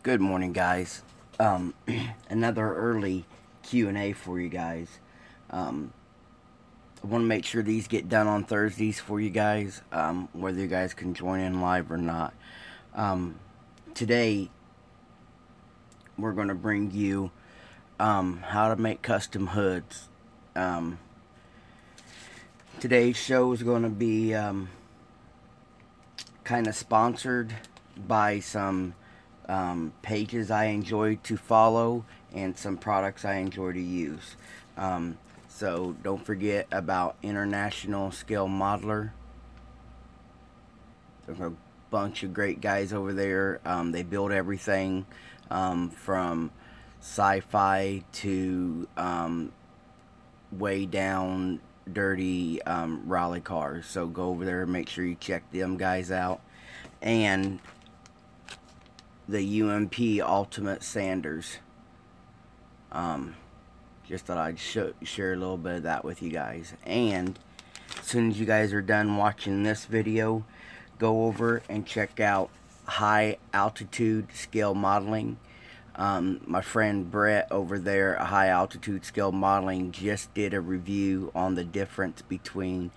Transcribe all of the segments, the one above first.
Good morning, guys. Another early Q&A for you guys. I want to make sure these get done on Thursdays for you guys, whether you guys can join in live or not. Today, we're going to bring you how to make custom hoods. Today's show is going to be kind of sponsored by some pages I enjoy to follow and some products I enjoy to use. So don't forget about International Scale Modeler. There's a bunch of great guys over there. They build everything from sci-fi to way down dirty rally cars. So go over there and make sure you check them guys out. And the UMP Ultimate Sanders. Just thought I'd share a little bit of that with you guys. And as soon as you guys are done watching this video, go over and check out High Altitude Scale Modeling. My friend Brett over there at High Altitude Scale Modeling just did a review on the difference between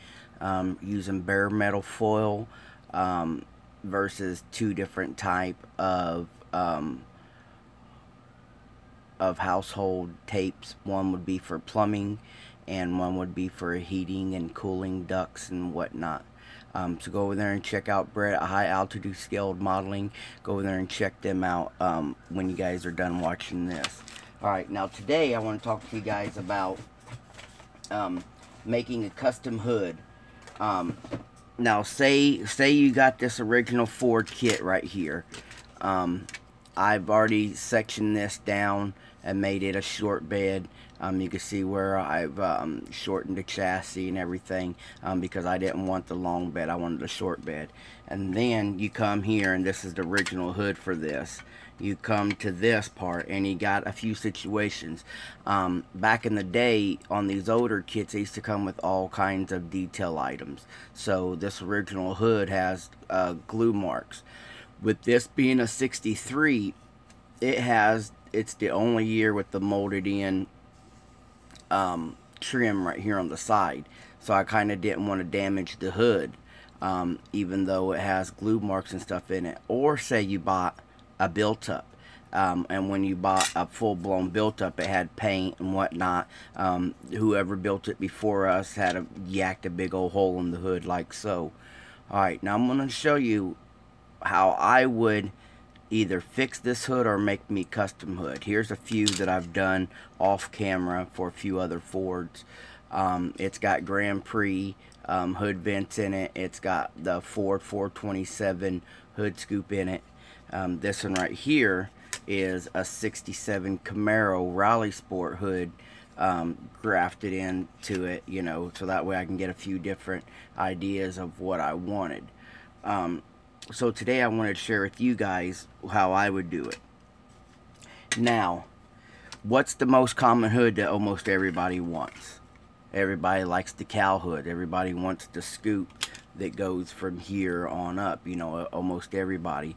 using bare metal foil versus two different type of household tapes. One would be for plumbing and one would be for heating and cooling ducts and whatnot. So go over there and check out Brett at High Altitude Scaled Modeling. Go over there and check them out when you guys are done watching this. Alright, now today I want to talk to you guys about making a custom hood. Now say you got this original Ford kit right here. I've already sectioned this down and made it a short bed. You can see where I've shortened the chassis and everything because I didn't want the long bed, I wanted a short bed. And then you come here, and this is the original hood for this. You come to this part and you got a few situations. Back in the day on these older kits, they used to come with all kinds of detail items. So this original hood has glue marks. With this being a 63, it's the only year with the molded in trim right here on the side. So I kind of didn't want to damage the hood, even though it has glue marks and stuff in it. Or say you bought a built-up, and when you bought a full-blown built-up, it had paint and whatnot. Whoever built it before us had yacked a big old hole in the hood like so. Alright, now I'm going to show you how I would either fix this hood or make me custom hood. Here's a few that I've done off camera for a few other Fords. It's got Grand Prix hood vents in it. It's got the Ford 427 hood scoop in it. This one right here is a 67 Camaro Rally Sport hood grafted into it, you know, so that way I can get a few different ideas of what I wanted. So today I wanted to share with you guys how I would do it. Now, what's the most common hood that almost everybody wants? Everybody likes the cow hood. Everybody wants the scoop that goes from here on up, you know, almost everybody.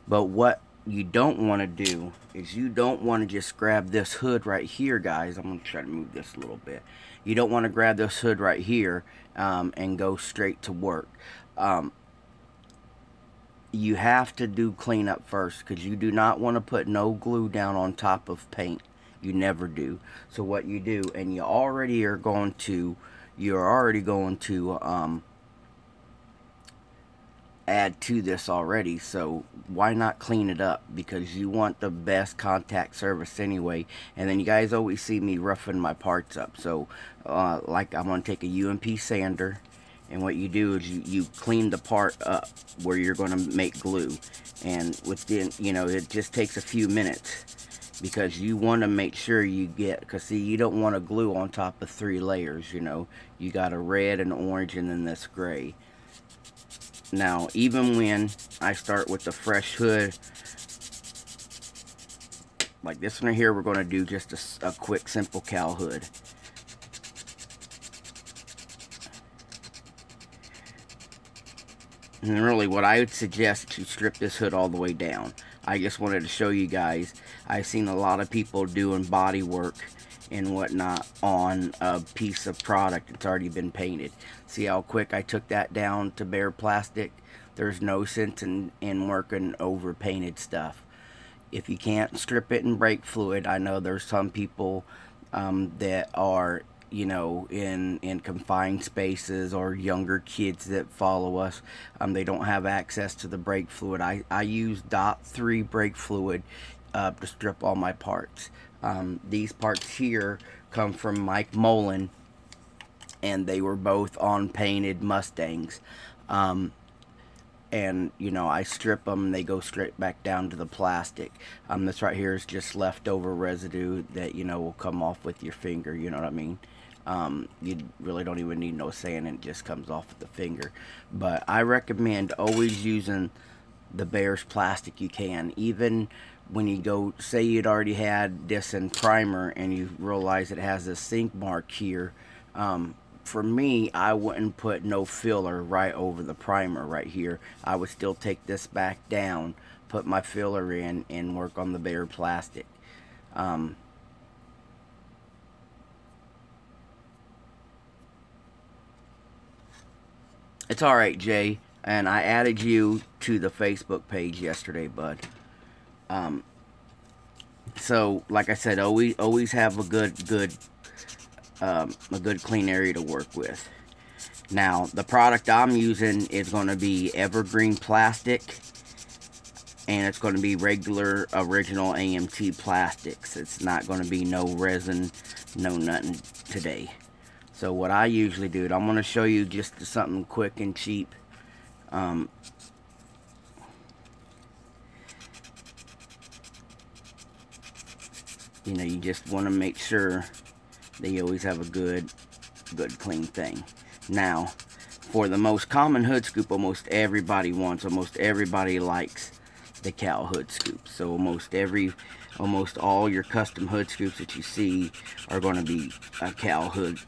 But what you don't want to do is you don't want to just grab this hood right here, guys. I'm going to try to move this a little bit. You don't want to grab this hood right here and go straight to work. You have to do cleanup first, because you do not want to put no glue down on top of paint. You never do. So what you do, and you're already going to add to this already, so why not clean it up? Because you want the best contact surface anyway. And then you guys always see me roughing my parts up. So like I'm going to take a UMP sander, and what you do is you clean the part up where you're going to make glue. And within, you know, it just takes a few minutes, because you want to make sure you get, because see, you don't want to glue on top of 3 layers, you know. You got a red, an orange, and then this gray. Now, even when I start with the fresh hood, like this one right here, we're going to do just a quick, simple cow hood. And really, what I would suggest to strip this hood all the way down. I just wanted to show you guys. I've seen a lot of people doing body work and whatnot on a piece of product that's already been painted. See how quick I took that down to bare plastic? There's no sense in working over painted stuff. If you can't strip it in brake fluid, I know there's some people that are, you know, in confined spaces, or younger kids that follow us. They don't have access to the brake fluid. I use DOT3 brake fluid to strip all my parts. These parts here come from Mike Mullen, and they were both on painted Mustangs. And you know, I strip them, they go straight back down to the plastic. This right here is just leftover residue that, you know, will come off with your finger, you know what I mean? You really don't even need no sand, and it just comes off with the finger. But I recommend always using the barest plastic you can. Even when you go, say you'd already had this in primer and you realize it has a sink mark here, for me, I wouldn't put no filler right over the primer right here. I would still take this back down, put my filler in, and work on the bare plastic. It's alright, Jay, and I added you to the Facebook page yesterday, bud. So, like I said, always have a good clean area to work with. Now, the product I'm using is going to be evergreen plastic, and it's going to be regular original AMT plastics. It's not going to be no resin, no nothing today. So what I usually do, I'm going to show you just something quick and cheap. You know, you just want to make sure that you always have a good clean thing. Now, for the most common hood scoop, almost everybody wants, almost everybody likes the Cal hood scoop. So almost all your custom hood scoops that you see are going to be a Cal hood.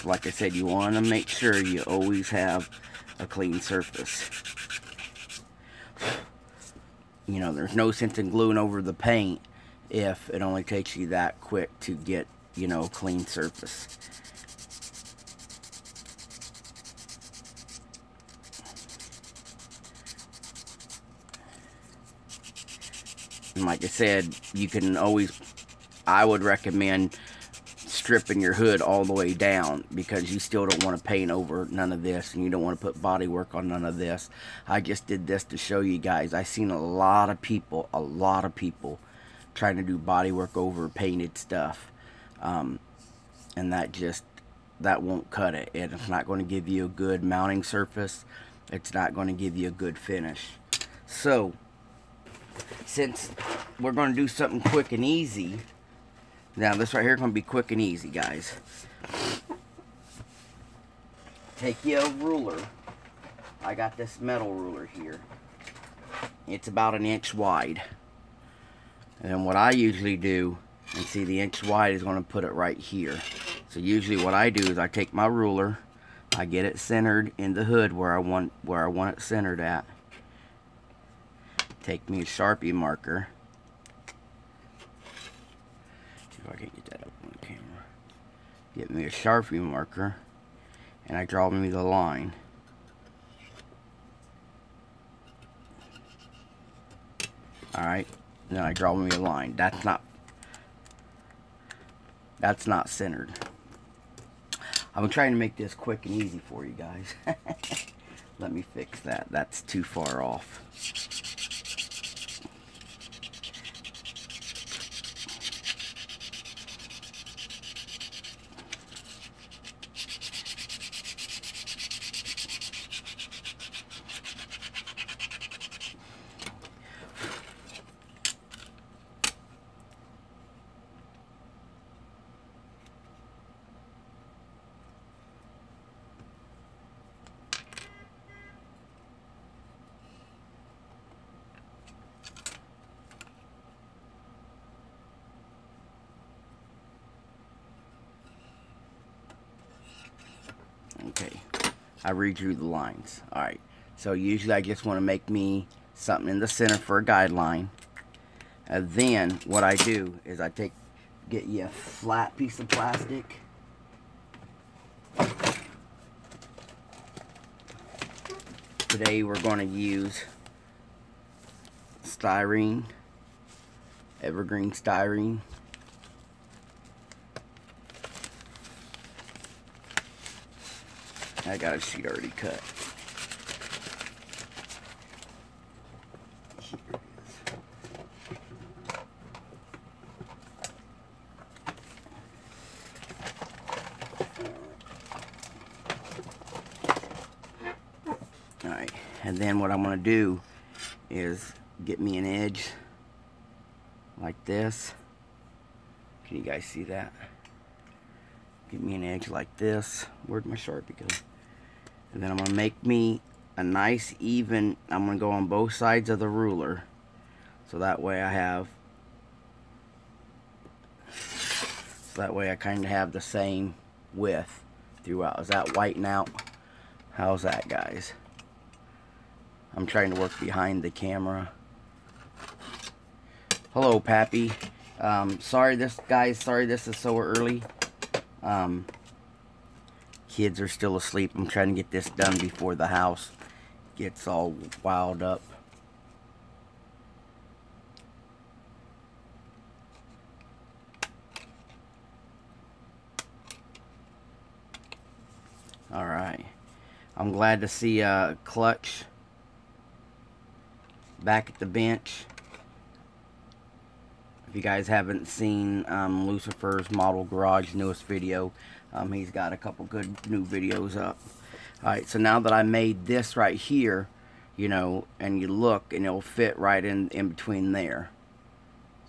Like I said, you want to make sure you always have a clean surface. You know, there's no sense in gluing over the paint if it only takes you that quick to get, you know, a clean surface. And like I said, you can always, I would recommend stripping your hood all the way down, because you still don't want to paint over none of this, and you don't want to put body work on none of this. I just did this to show you guys. I've seen a lot of people trying to do body work over painted stuff, and that won't cut it. It's not going to give you a good mounting surface. It's not going to give you a good finish. So since we're going to do something quick and easy, now this right here is going to be quick and easy, guys. Take you a ruler. I got this metal ruler here. It's about 1 inch wide. And then what I usually do, and see, the inch wide is going to put it right here. So usually what I do is I take my ruler, I get it centered in the hood where I want it centered at. Take me a Sharpie marker. See if I can get that up on the camera. Get me a Sharpie marker, and I draw me the line. Alright, then I draw me a line. That's not centered. I'm trying to make this quick and easy for you guys. Let me fix that. That's too far off. Okay, I redrew the lines. Alright, so usually I just want to make me something in the center for a guideline. And then what I do is I get you a flat piece of plastic. Today we're going to use styrene, evergreen styrene. I got a sheet already cut. Here it is. Alright, and then what I'm going to do is get me an edge like this. Can you guys see that? Get me an edge like this. Where'd my Sharpie go? And then I'm going to make me a nice even, I'm going to go on both sides of the ruler. So that way I kind of have the same width throughout. Is that whiting out? How's that, guys? I'm trying to work behind the camera. Hello, Pappy. Sorry this is so early. Kids are still asleep. I'm trying to get this done before the house gets all wild up. Alright. I'm glad to see Clutch back at the bench. If you guys haven't seen Lucifer's Model Garage newest video, he's got a couple good new videos up. Alright, so now that I made this right here, you know, and you look, and it'll fit right in between there.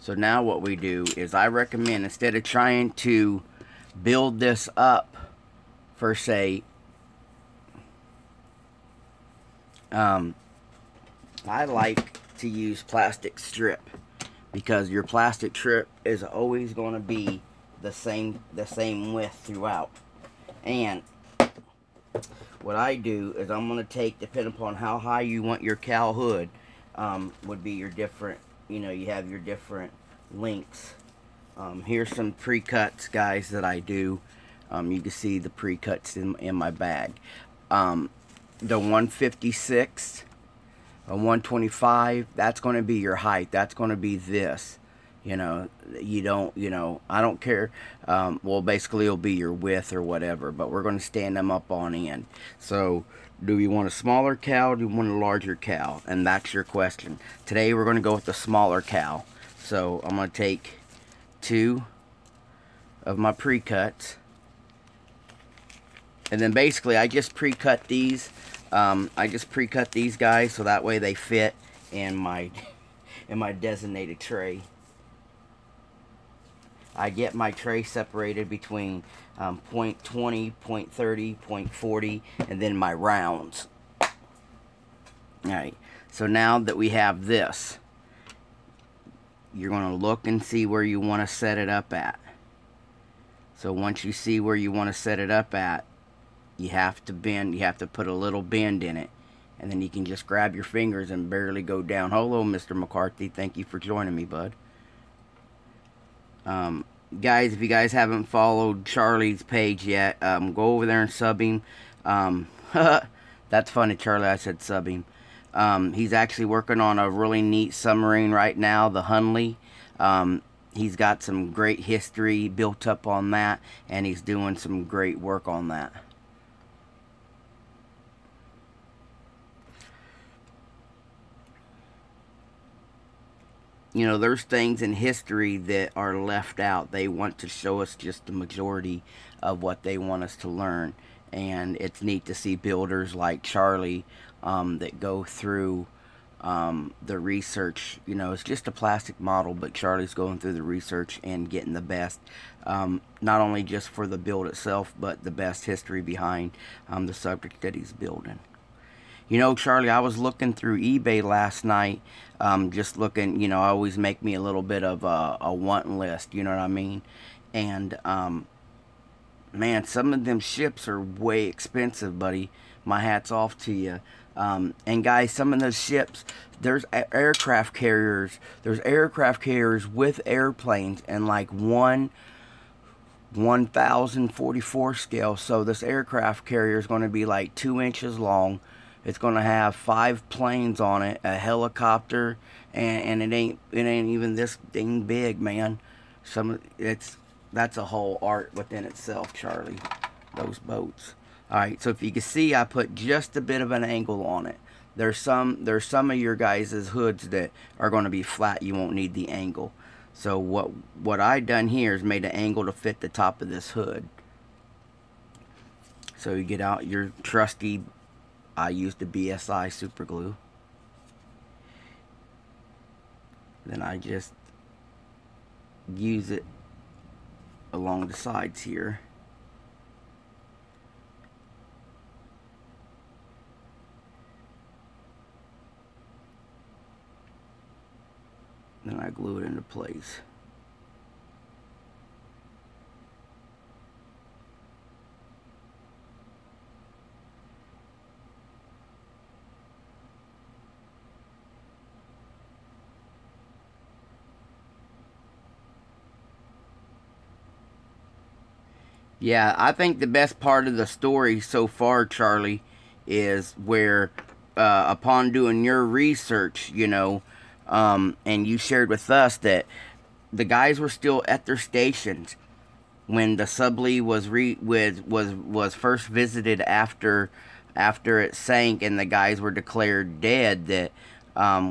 So now what we do is I recommend, instead of trying to build this up for, say, I like to use plastic strip, because your plastic strip is always going to be the same width throughout. And what I do is I'm going to take, depending upon how high you want your cowl hood, would be your different, you know, you have your different lengths. Here's some pre-cuts, guys, that I do. You can see the pre-cuts in my bag. The 156, a 125, that's going to be your height. That's going to be this. You know, I don't care. Well, basically it'll be your width or whatever, but we're going to stand them up on end. So, do you want a smaller cowl? Do you want a larger cowl? And that's your question. Today we're going to go with the smaller cowl. So, I'm going to take 2 of my pre-cuts. And then basically I just pre-cut these. I just pre-cut these guys so that way they fit in my designated tray. I get my tray separated between point 20, point 30, point 40, and then my rounds. Alright, so now that we have this, you're going to look and see where you want to set it up at. So once you see where you want to set it up at, you have to bend, you have to put a little bend in it. And then you can just grab your fingers and barely go down. Hello, Mr. McCarthy. Thank you for joining me, bud. Guys, if you guys haven't followed Charlie's page yet, go over there and sub him. That's funny, Charlie, I said sub him. He's actually working on a really neat submarine right now, the Hunley. He's got some great history built up on that, and he's doing some great work on that. You know, there's things in history that are left out. They want to show us just the majority of what they want us to learn. And it's neat to see builders like Charlie that go through the research. You know, it's just a plastic model, but Charlie's going through the research and getting the best. Not only just for the build itself, but the best history behind the subject that he's building. You know, Charlie, I was looking through eBay last night, just looking, you know, I always make me a little bit of a want list, you know what I mean? And man, some of them ships are way expensive, buddy. My hat's off to you. And guys, some of those ships, there's aircraft carriers. There's aircraft carriers with airplanes and like 1044 scale. So this aircraft carrier is going to be like 2 inches long. It's going to have 5 planes on it, a helicopter, and it ain't even this thing big, man. That's a whole art within itself, Charlie. Those boats. Alright, so if you can see, I put just a bit of an angle on it. There's some of your guys' hoods that are going to be flat. You won't need the angle. So what I done here is made an angle to fit the top of this hood. So you get out your trusty, I used the BSI super glue. Then I just use it along the sides here. Then I glue it into place. Yeah, I think the best part of the story so far, Charlie, is where upon doing your research, you know, and you shared with us that the guys were still at their stations when the Sublee was first visited after it sank and the guys were declared dead. That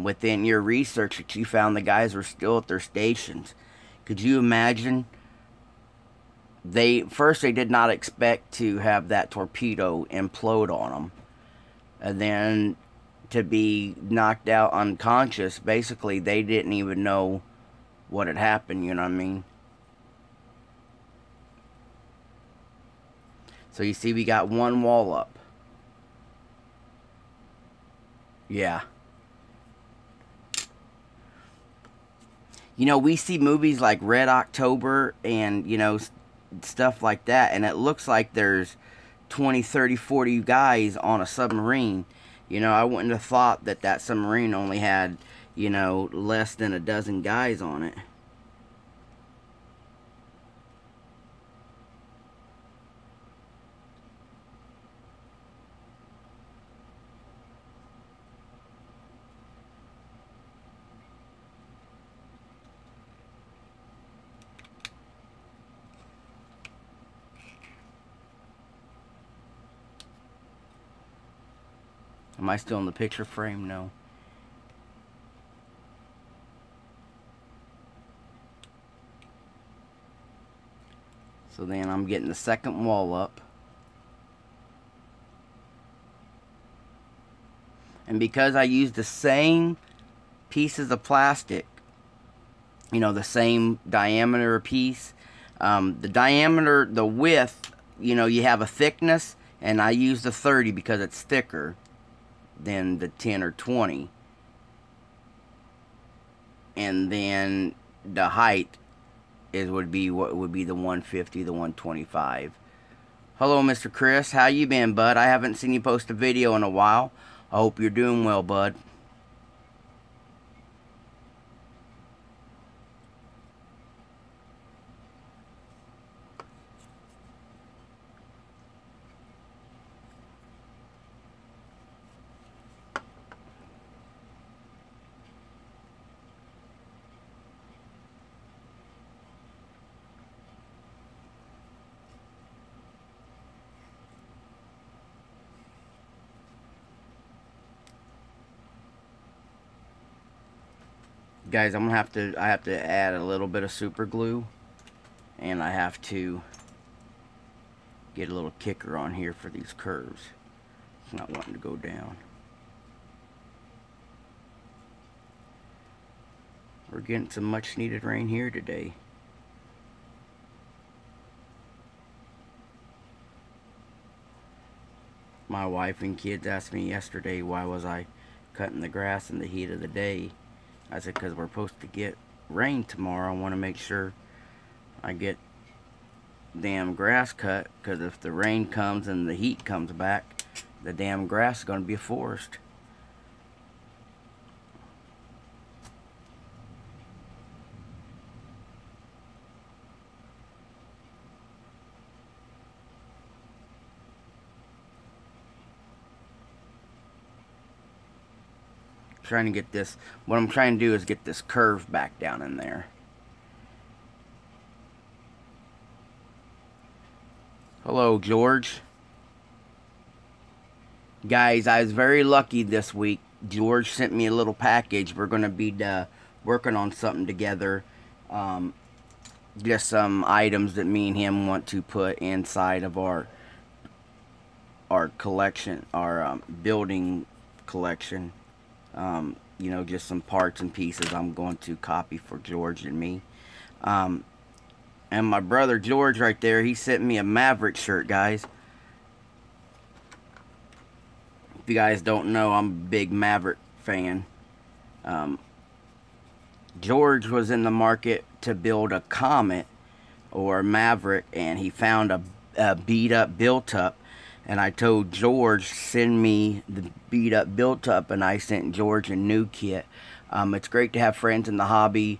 within your research that you found the guys were still at their stations. Could you imagine? They did not expect to have that torpedo implode on them, and then to be knocked out unconscious. Basically, they didn't even know what had happened, you know what I mean? So you see we got one wall up. Yeah. You know, we see movies like Red October and, you know, stuff like that, and it looks like there's 20, 30, 40 guys on a submarine. You know, I wouldn't have thought that that submarine only had, you know, less than a dozen guys on it. Am I still in the picture frame? No. So then I'm getting the second wall up. And because I used the same pieces of plastic, you know, the same diameter piece, the diameter, the width, you know, you have a thickness, and I use the 30 because it's thicker than the 10 or 20. And then the height would be what would be the 150, the 125. Hello, Mr. Chris. How you been, bud? I haven't seen you post a video in a while. I hope you're doing well, bud. Guys, I have to add a little bit of super glue, and I have to get a little kicker on here for these curves. It's not wanting to go down. We're getting some much needed rain here today. My wife and kids asked me yesterday why was I cutting the grass in the heat of the day. I said, because we're supposed to get rain tomorrow. I want to make sure I get damn grass cut, because if the rain comes and the heat comes back, the damn grass is going to be a forest. Trying to get this, what I'm trying to do is get this curve back down in there. Hello, George. Guys, I was very lucky this week. George sent me a little package. We're going to be working on something together. Just some items that me and him want to put inside of our collection, our building collection. You know, just some parts and pieces I'm going to copy for George and me. And my brother George right there, he sent me a Maverick shirt, guys. If you guys don't know, I'm a big Maverick fan. George was in the market to build a Comet or a Maverick, and he found a beat up built up. And I told George, send me the beat up built up, and I sent George a new kit. It's great to have friends in the hobby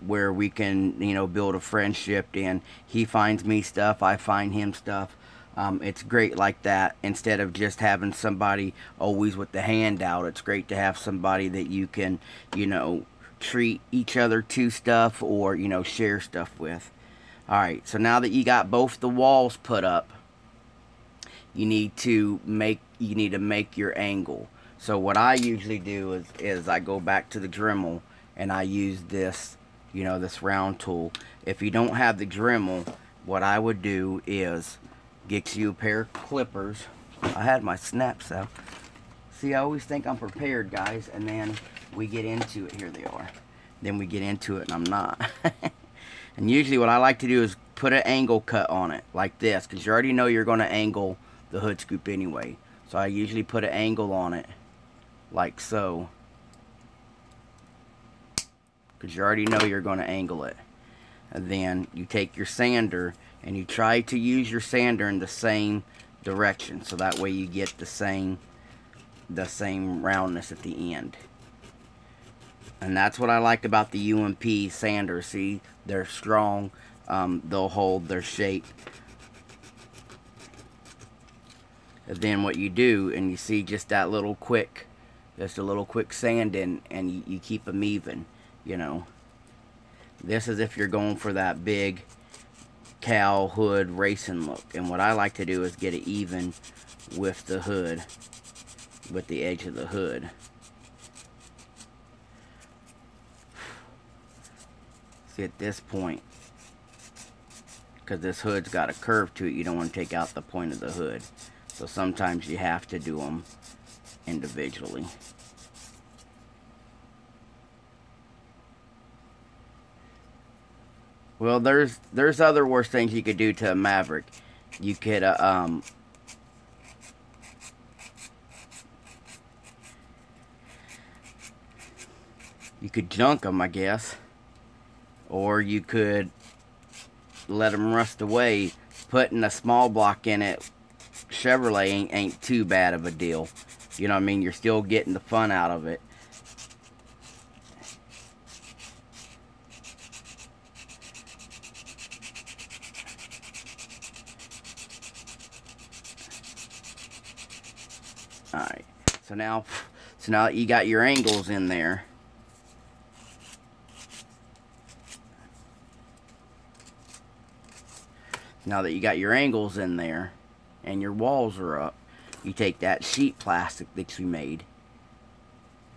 where we can, you know, build a friendship, and he finds me stuff, I find him stuff. It's great like that. Instead of just having somebody always with the handout, it's great to have somebody that you can, you know, treat each other to stuff, or, you know, share stuff with. Alright, so now that you got both the walls put up, you need to make your angle. So what I usually do is I go back to the Dremel, and I use this, you know, this round tool. If you don't have the Dremel, what I would do is get you a pair of clippers. I had my snaps out. See, I always think I'm prepared, guys, and then we get into it. Here they are. Then we get into it, and I'm not. And usually what I like to do is put an angle cut on it, like this, because you already know you're going to angle the hood scoop anyway. So I usually put an angle on it, like so, because you already know you're going to angle it. And then you take your sander, and you try to use your sander in the same direction, so that way you get the same roundness at the end. And that's what I like about the UMP sanders. See, they're strong, they'll hold their shape. And then what you do, and you see just that little quick, just a little quick sanding, and you keep them even, you know. This is if you're going for that big cow hood racing look. And what I like to do is get it even with the hood, with the edge of the hood. See, at this point, because this hood's got a curve to it, you don't want to take out the point of the hood. So sometimes you have to do them individually. Well, there's other worse things you could do to a Maverick. You could you could junk them, I guess, or you could let them rust away. Putting a small block in it, Chevrolet ain't too bad of a deal. You know what I mean? You're still getting the fun out of it. Alright, so now that you got your angles in there, and your walls are up, you take that sheet plastic that you made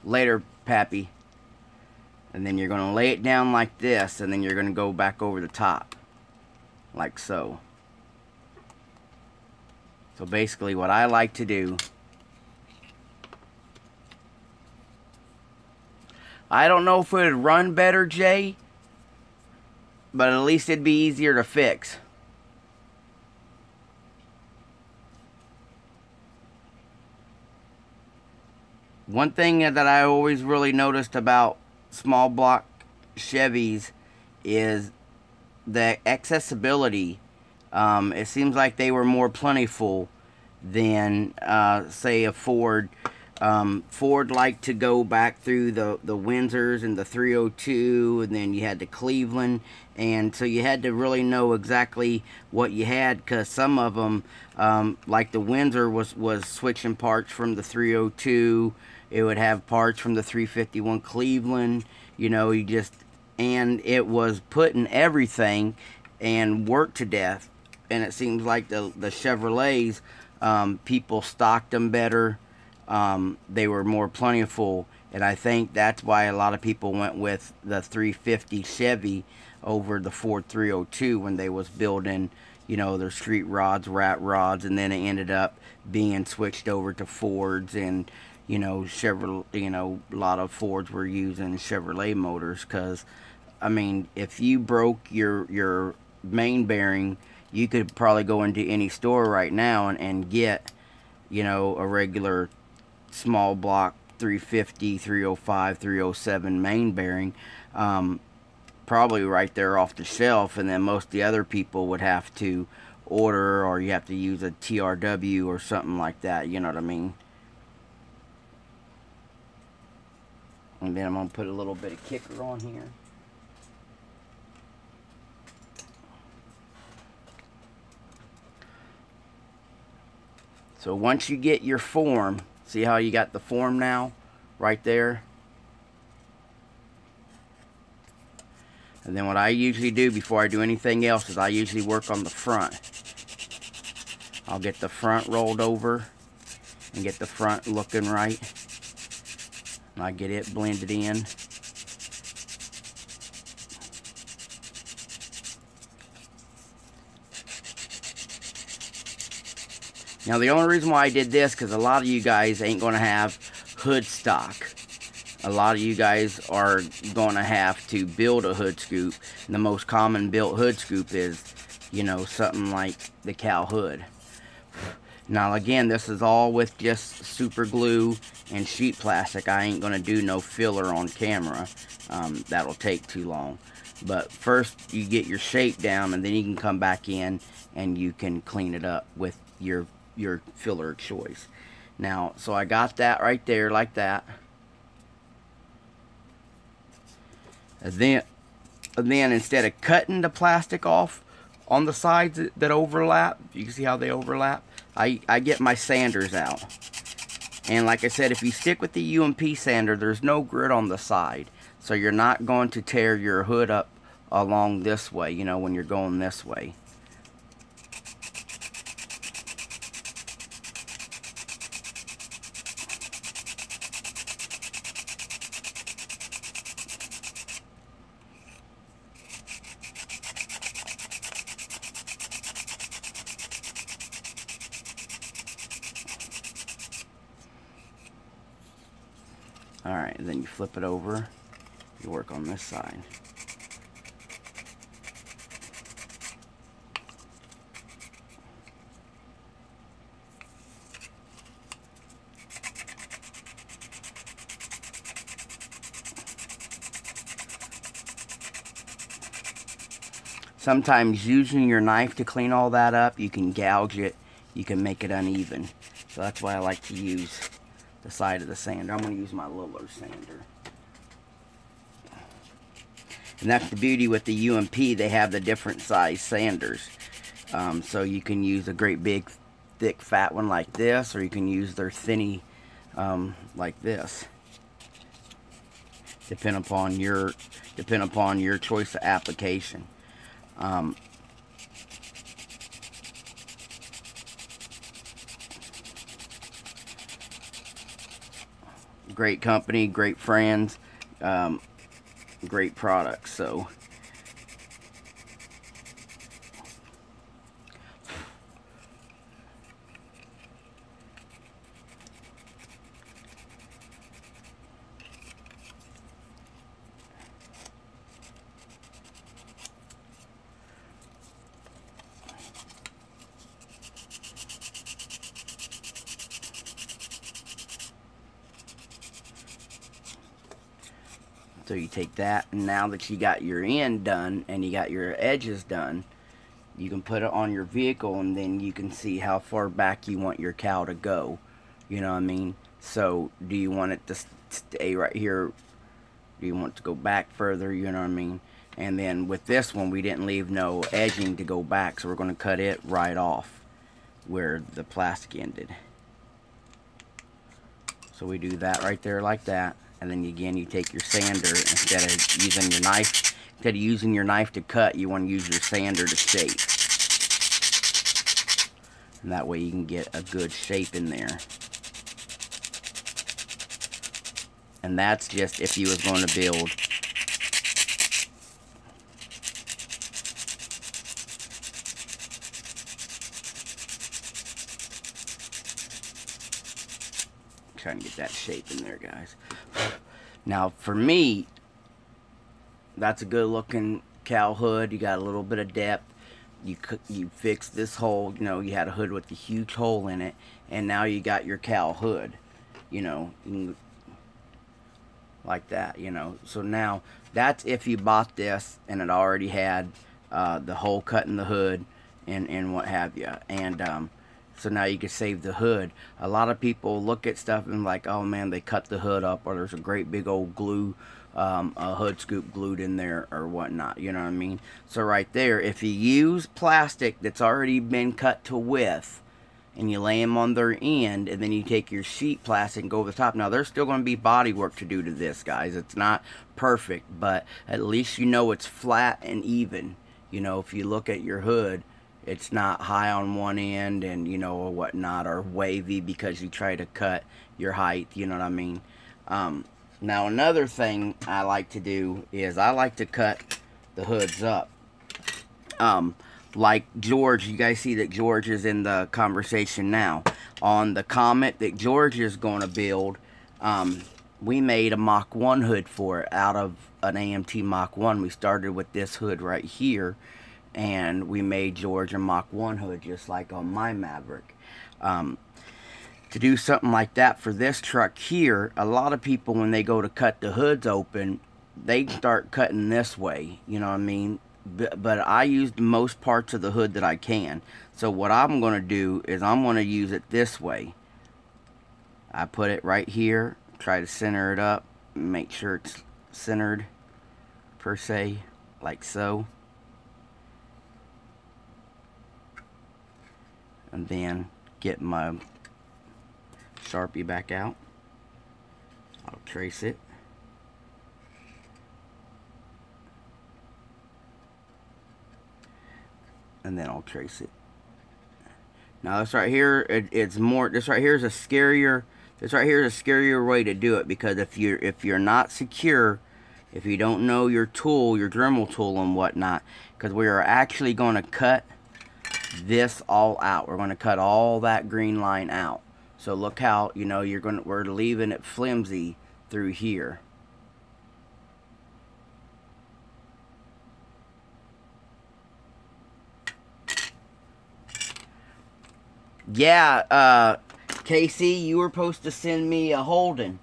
later, Pappy, and then you're going to lay it down like this, and then you're going to go back over the top like so. So basically what I like to do, I don't know if it would run better, Jay, but at least it'd be easier to fix. One thing that I always really noticed about small block Chevys is the accessibility It seems like they were more plentiful than, say, a Ford. Ford liked to go back through the Windsors and the 302, and then you had the Cleveland, and so you had to really know exactly what you had, because some of them, like the Windsor was switching parts from the 302. It would have parts from the 351 Cleveland. You know, and it was putting everything and worked to death. And it seems like the Chevrolets, people stocked them better. They were more plentiful, and I think that's why a lot of people went with the 350 Chevy over the Ford 302 when they was building, you know, their street rods, rat rods, and then it ended up being switched over to Fords. And you know, Chevrolet, you know, a lot of Fords were using Chevrolet motors, because I mean, if you broke your main bearing, you could probably go into any store right now and get, you know, a regular small block 350, 305, 307 main bearing, probably right there off the shelf. And then most of the other people would have to order, or you have to use a TRW or something like that, you know what I mean? And then I'm going to put a little bit of kicker on here. So once you get your form, see how you got the form now? Right there. And then what I usually do before I do anything else is I usually work on the front. I'll get the front rolled over and get the front looking right. And I get it blended in. Now the only reason why I did this, because a lot of you guys ain't going to have hood stock. A lot of you guys are going to have to build a hood scoop. And the most common built hood scoop is, you know, something like the Cal hood. Now again, this is all with just super glue and sheet plastic. I ain't going to do no filler on camera. That'll take too long. But first you get your shape down, and then you can come back in and you can clean it up with your filler choice. Now, so I got that right there like that. And then instead of cutting the plastic off on the sides that overlap, you can see how they overlap, I get my sanders out. And like I said, if you stick with the UMP sander, there's no grit on the side. So you're not going to tear your hood up along this way, you know, when you're going this way. Alright, then you flip it over, you work on this side. Sometimes using your knife to clean all that up, you can gouge it, you can make it uneven. So that's why I like to use the side of the sander. I'm going to use my Liller sander. And that's the beauty with the UMP. They have the different size sanders. So you can use a great big, thick, fat one like this, or you can use their thinny like this. Depending upon your choice of application. Great company, great friends, great products. So So you take that, and now that you got your end done and you got your edges done, You can put it on your vehicle, and then you can see how far back you want your cow to go. You know what I mean? So, do you want it to stay right here? Do you want it to go back further? You know what I mean? And then with this one, we didn't leave no edging to go back, so we're going to cut it right off where the plastic ended. So we do that right there like that. And then again, you take your sander instead of using your knife. Instead of using your knife to cut, you want to use your sander to shape. And that way you can get a good shape in there. And that's just if you was going to build trying to get that shape in there, guys. Now for me, that's a good looking cow hood. You got a little bit of depth. You fixed this hole. You know, you had a hood with a huge hole in it, and now you got your cow hood. You know, like that. You know, so now that's if you bought this and it already had the hole cut in the hood and what have you. And so now you can save the hood. A lot of people look at stuff and like, oh man, they cut the hood up, or there's a great big old glue, a hood scoop glued in there or whatnot. You know what I mean? So right there, if you use plastic that's already been cut to width, and you lay them on their end, and then you take your sheet plastic and go over the top. Now, there's still going to be body work to do to this, guys. It's not perfect, but at least you know it's flat and even. You know, if you look at your hood, it's not high on one end and, you know, or whatnot, or wavy because you try to cut your height, you know what I mean? Now, another thing I like to do is I like to cut the hoods up. Like George, you guys see that George is in the conversation now. On the Comet that George is going to build, we made a Mach 1 hood for it out of an AMT Mach 1. We started with this hood right here, and we made George a Mach 1 hood just like on my Maverick. To do something like that for this truck here, a lot of people, when they go to cut the hoods open, they start cutting this way, you know what I mean? But I used most parts of the hood that I can. So what I'm going to do is I'm going to use it this way. I put it right here, try to center it up, make sure it's centered per se, like so. And then get my Sharpie back out. I'll trace it. And then I'll trace it. Now this right here, it's more. This right here is a scarier. This right here is a scarier way to do it, because if you're not secure, if you don't know your tool, your Dremel tool and whatnot, because we are actually going to cut this all out. We're going to cut all that green line out. So look how, you know, we're leaving it flimsy through here. Yeah, Casey, you were supposed to send me a Holden.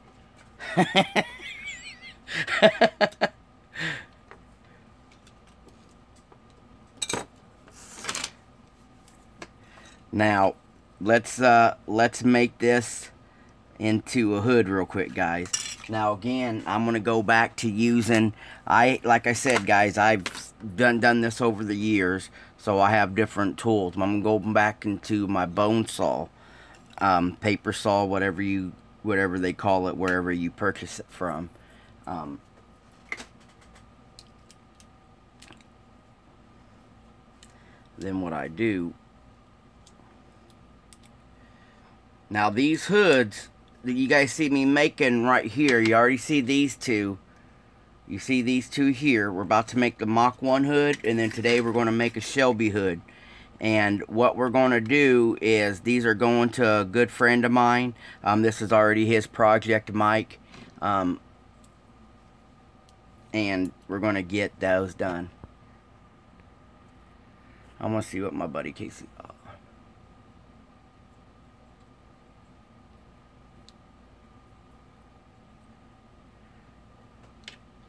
Now, let's make this into a hood real quick, guys. Now again, I'm gonna go back to using, like I said, guys, I've done this over the years, so I have different tools. I'm gonna go back into my bone saw, paper saw, whatever they call it, wherever you purchase it from. Then what I do. Now these hoods that you guys see me making right here, you already see these two. You see these two here. We're about to make the Mach 1 hood, and then today we're going to make a Shelby hood. And what we're going to do is, these are going to a good friend of mine. This is already his project, Mike. And we're going to get those done. I'm going to see what my buddy Casey...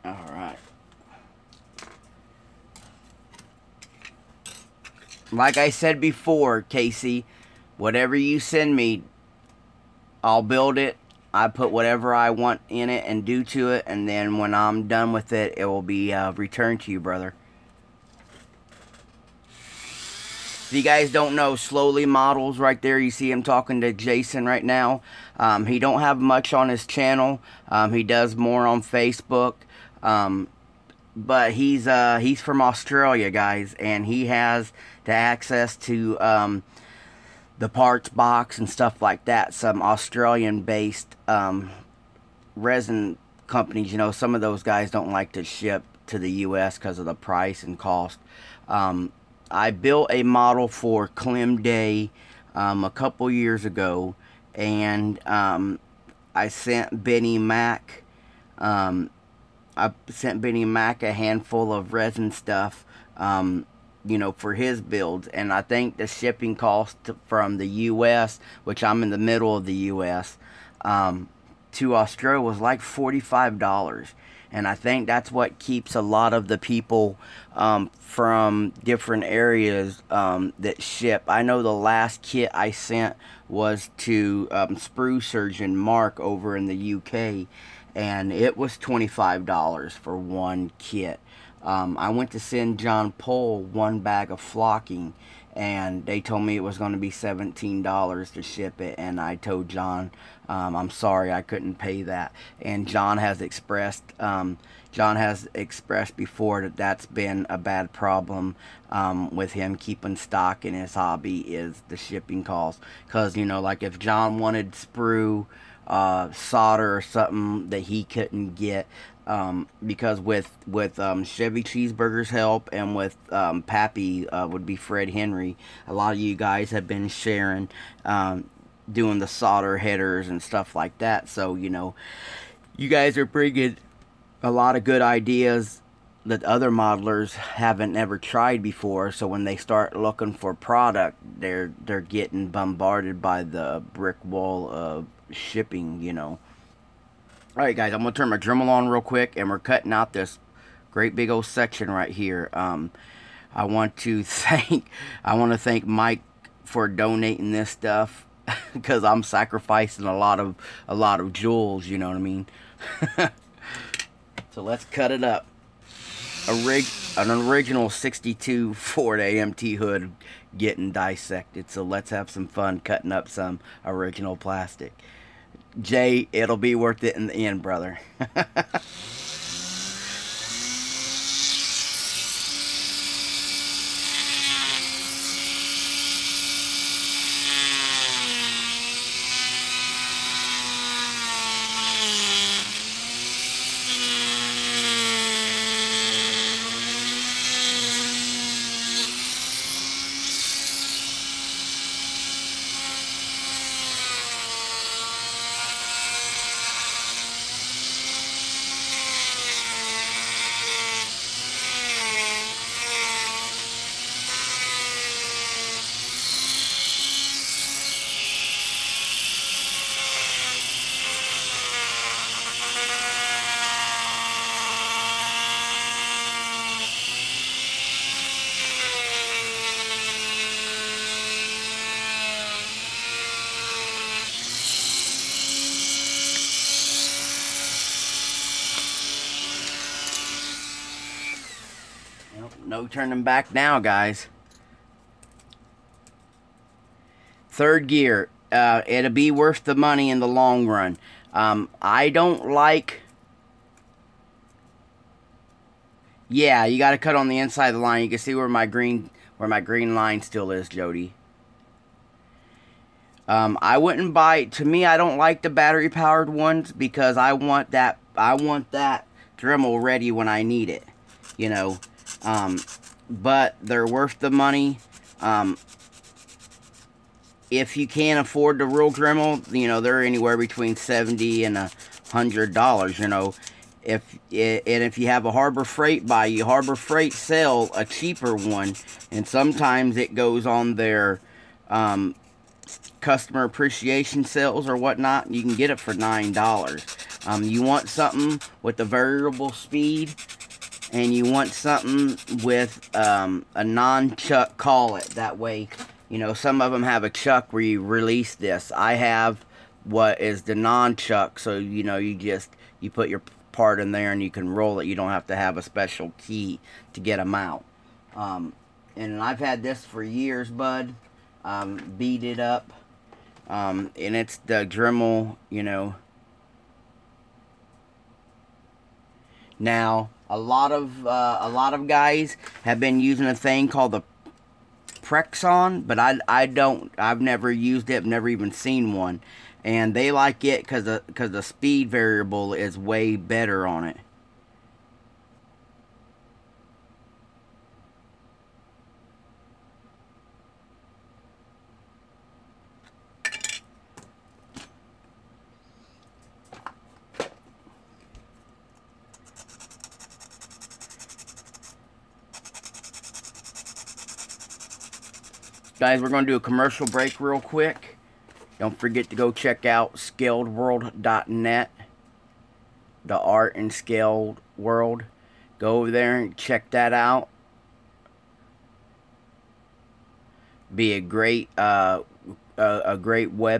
Alright. like I said before, Casey, whatever you send me, I'll build it. I put whatever I want in it and do to it, and then when I'm done with it, it will be returned to you, brother. If you guys don't know, Slowly Models right there, you see him talking to Jason right now. He don't have much on his channel. He does more on Facebook. But he's from Australia, guys, and he has the access to the parts box and stuff like that. Some Australian-based resin companies, you know, some of those guys don't like to ship to the U.S. because of the price and cost. I built a model for Clem Day a couple years ago, and I sent Benny Mac. I sent Benny Mac a handful of resin stuff, you know, for his builds, and I think the shipping cost from the U.S., which I'm in the middle of the U.S., to Australia was like $45. And I think that's what keeps a lot of the people from different areas that ship. I know the last kit I sent was to Sprue Surgeon Mark over in the UK, and it was $25 for one kit. I went to send John Pohl one bag of flocking, and they told me it was going to be $17 to ship it, and I told John, I'm sorry, I couldn't pay that. And John has expressed before that that's been a bad problem with him keeping stock in his hobby, is the shipping cost. Because, you know, like if John wanted sprue, solder or something that he couldn't get, because with Chevy Cheeseburger's help, and with Pappy, would be Fred Henry, a lot of you guys have been sharing, doing the solder headers and stuff like that. So, you know, you guys are bringing a lot of good ideas that other modelers haven't ever tried before. So when they start looking for product, they're getting bombarded by the brick wall of shipping, you know. Alright guys, I'm going to turn my Dremel on real quick, and we're cutting out this great big old section right here. I want to thank Mike for donating this stuff, because I'm sacrificing a lot of jewels, you know what I mean. So let's cut it up. An original 62 Ford AMT hood getting dissected. So let's have some fun cutting up some original plastic. Jay, it'll be worth it in the end, brother. No turning back now, guys. Third gear. It'll be worth the money in the long run. I don't like... Yeah, you got to cut on the inside of the line. You can see where my green line still is, Jody. I wouldn't buy... To me, I don't like the battery-powered ones, because I want that Dremel ready when I need it. You know... but they're worth the money. If you can't afford the real Dremel, you know, they're anywhere between $70 and $100, you know. If you have a Harbor Freight buy, Harbor Freight sell a cheaper one, and sometimes it goes on their customer appreciation sales or whatnot. You can get it for $9. You want something with the variable speed, and you want something with a non-chuck collet. That way, you know, some of them have a chuck where you release this. I have what is the non-chuck, so you know, you put your part in there and you can roll it. You don't have to have a special key to get them out. And I've had this for years, bud. Beat it up, and it's the Dremel, you know. Now, a lot of guys have been using a thing called the Prexon, but I've never used it. I've never even seen one, and they like it because the speed variable is way better on it. Guys, we're going to do a commercial break real quick. Don't forget to go check out scaledworld.net, the art and scaled world. Go over there and check that out. Be a great web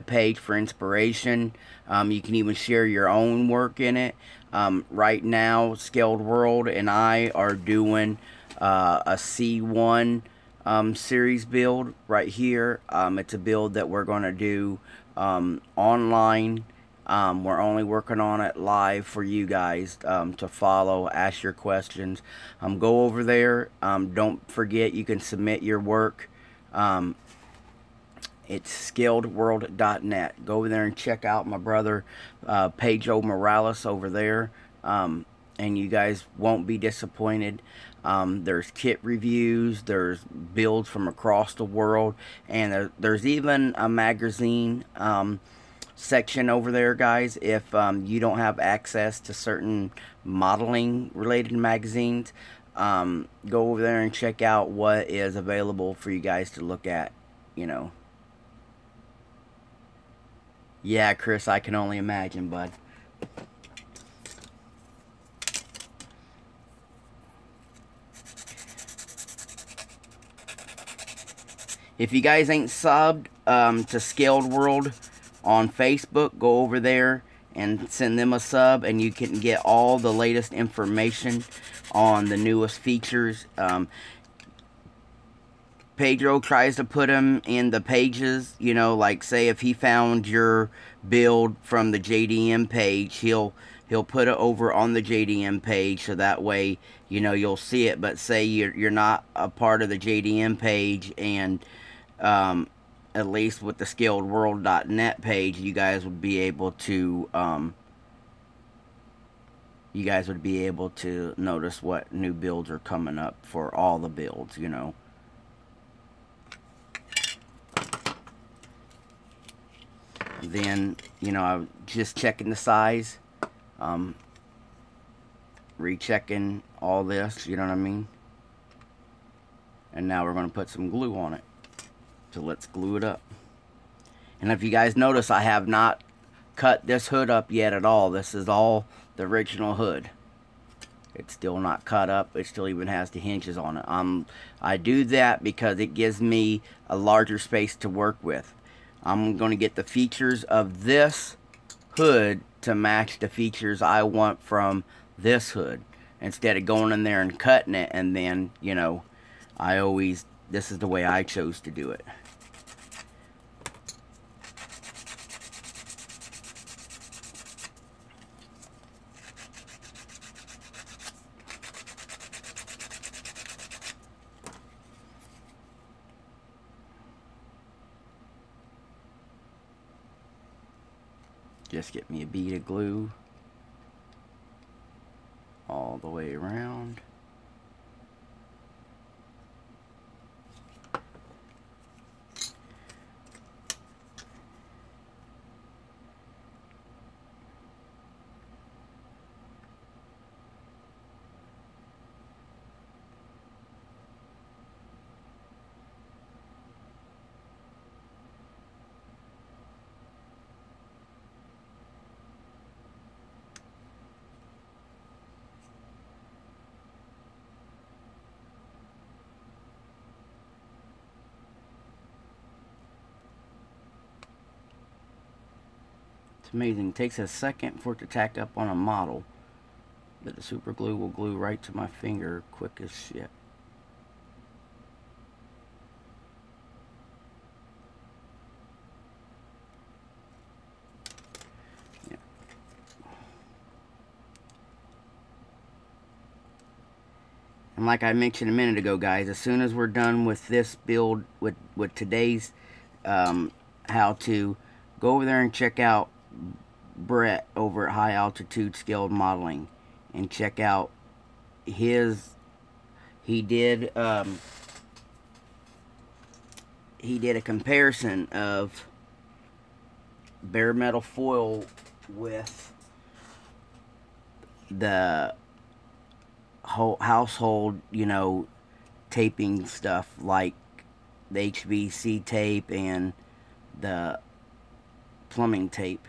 page for inspiration. You can even share your own work in it. Right now, Scaled World and I are doing a C1 series build right here. It's a build that we're going to do online. We're only working on it live for you guys to follow, ask your questions. Go over there. Don't forget, you can submit your work. It's scaledworld.net. Go over there and check out my brother Pedro Morales over there, and you guys won't be disappointed. There's kit reviews, there's builds from across the world, and there's even a magazine section over there, guys. If you don't have access to certain modeling related magazines, go over there and check out what is available for you guys to look at, you know. Yeah, Chris, I can only imagine, bud. If you guys ain't subbed to Scaled World on Facebook, go over there and send them a sub, and you can get all the latest information on the newest features. Pedro tries to put them in the pages, you know, like say if he found your build from the JDM page, he'll put it over on the JDM page, so that way, you know, you'll see it. But say you're not a part of the JDM page, and at least with the scaledworld.net page, you guys would be able to notice what new builds are coming up for all the builds, you know. Then, you know, I'm just checking the size, rechecking all this, you know what I mean? And now we're going to put some glue on it. So let's glue it up. And if you guys notice, I have not cut this hood up yet at all. This is all the original hood. It's still not cut up. It still even has the hinges on it. I do that because it gives me a larger space to work with. I'm going to get the features of this hood to match the features I want from this hood, instead of going in there and cutting it. And then, you know, this is the way I chose to do it. Just get me a bead of glue all the way around. It's amazing. It takes a second for it to tack up on a model, but the super glue will glue right to my finger quick as shit. Yeah. And like I mentioned a minute ago, guys, as soon as we're done with this build, with today's how-to, go over there and check out Brett over at High Altitude Scaled Modeling and check out his he did a comparison of bare metal foil with the whole household, you know, taping stuff like the HVAC tape and the plumbing tape.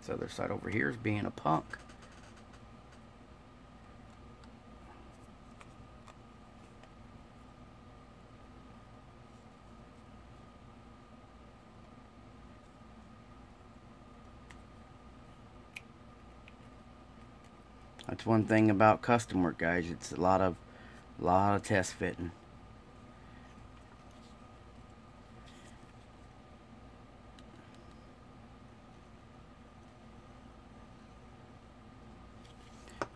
This other side over here is being a punk. That's one thing about custom work, guys. It's a lot of test fitting.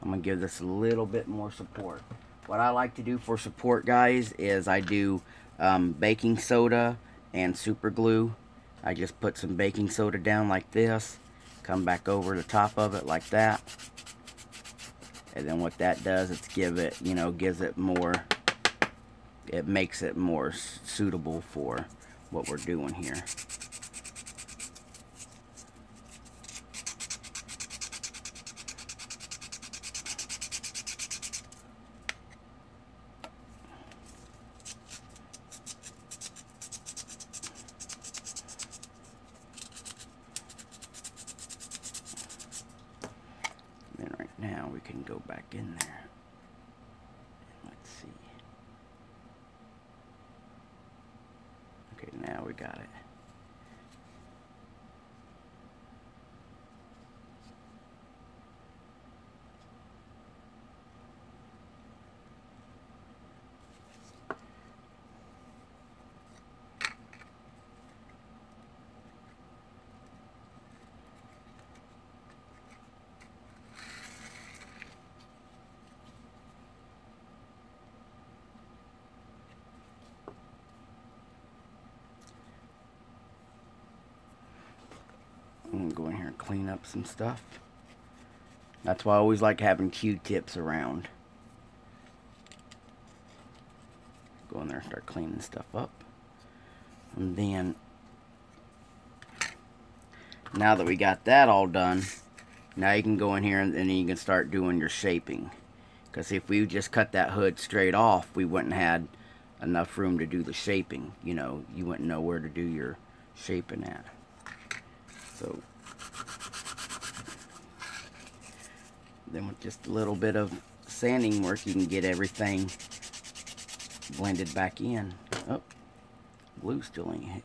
I'm going to give this a little bit more support. What I like to do for support, guys, is I do baking soda and super glue. I just put some baking soda down like this, come back over the top of it like that, and then what that does is give it, you know, gives it more, it makes it more suitable for what we're doing here. Now we can go back in there. Let's see. Okay, now we got it. I'm going to go in here and clean up some stuff. That's why I always like having Q-tips around. Go in there and start cleaning stuff up. And then, now that we got that all done, now you can go in here and then you can start doing your shaping. Because if we just cut that hood straight off, we wouldn't have enough room to do the shaping. You know, you wouldn't know where to do your shaping at. So then with just a little bit of sanding work, you can get everything blended back in. Oh, glue still ain't hit.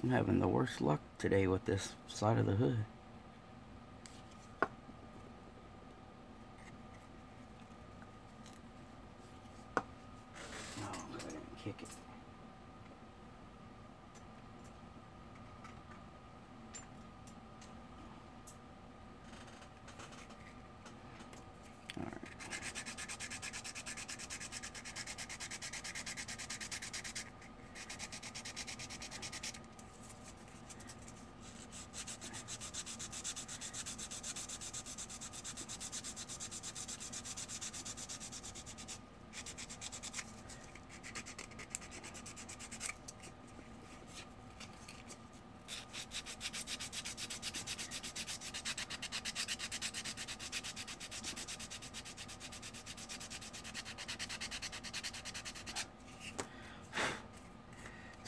I'm having the worst luck today with this side of the hood. Kick it. All right.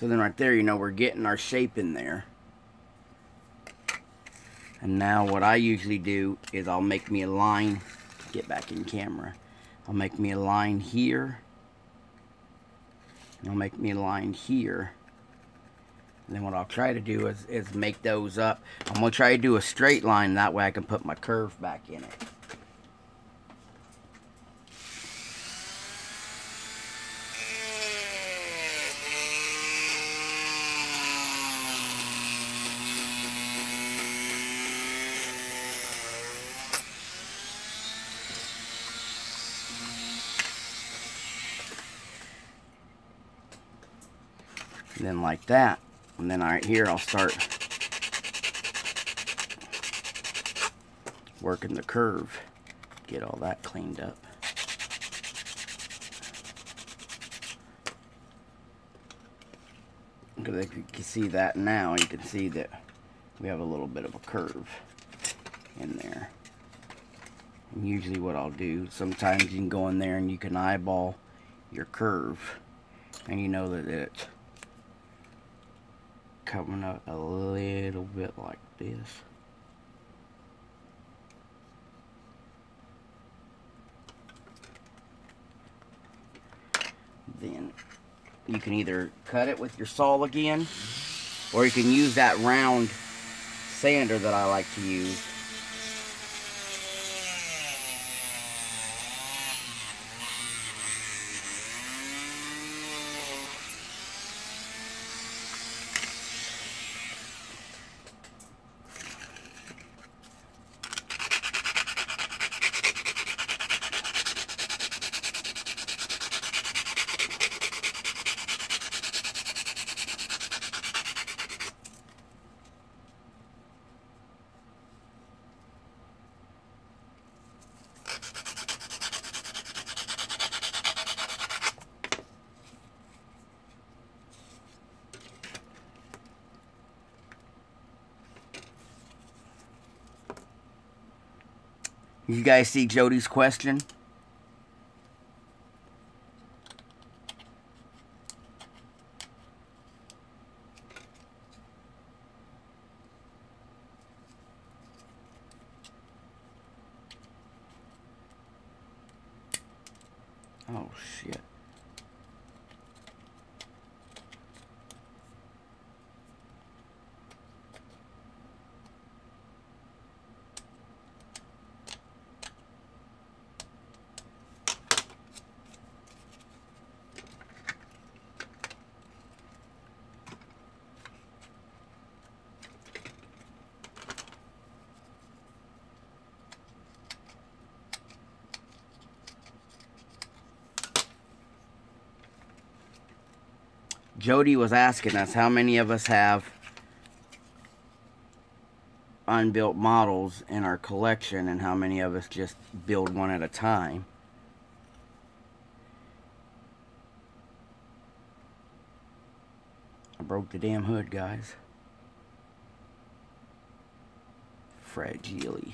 So then right there, you know, we're getting our shape in there. And now what I usually do is I'll make me a line. Get back in camera. I'll make me a line here. And I'll make me a line here. And then what I'll try to do is make those up. I'm going to try to do a straight line. That way I can put my curve back in it. And then like that. And then right here I'll start working the curve. Get all that cleaned up. Because if you can see that now, you can see that we have a little bit of a curve in there. And usually what I'll do, sometimes you can go in there and you can eyeball your curve. And you know that it's coming up a little bit like this. Then you can either cut it with your saw again, or you can use that round sander that I like to use. You guys see Jody's question? Oh, shit. Jody was asking us how many of us have unbuilt models in our collection and how many of us just build one at a time. I broke the damn hood, guys. Fragile.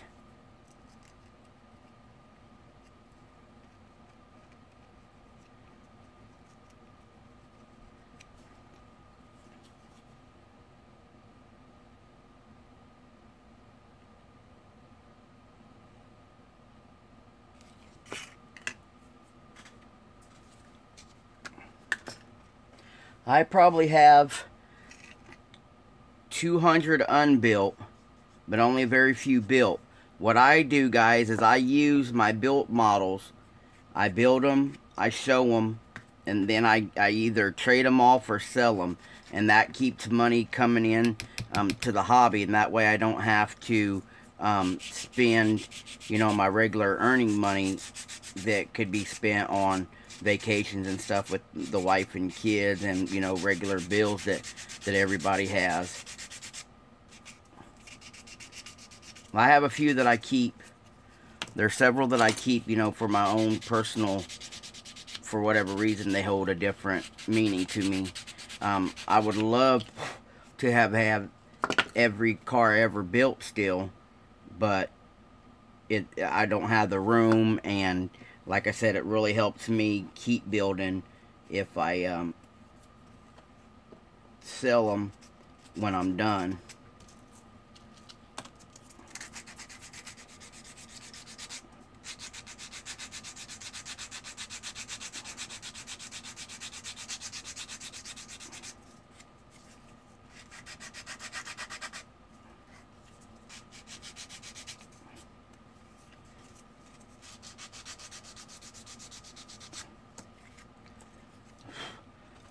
I probably have 200 unbuilt, but only very few built. What I do, guys, is I use my built models. I build them, I show them, and then I either trade them off or sell them. And that keeps money coming in to the hobby, and that way I don't have to spend, you know, my regular earning money that could be spent on vacations and stuff with the wife and kids and, you know, regular bills that everybody has. I have a few that I keep. There's several that I keep, you know, for my own personal, for whatever reason they hold a different meaning to me. I would love to have every car ever built still, but I don't have the room, and like I said, it really helps me keep building if I sell them when I'm done.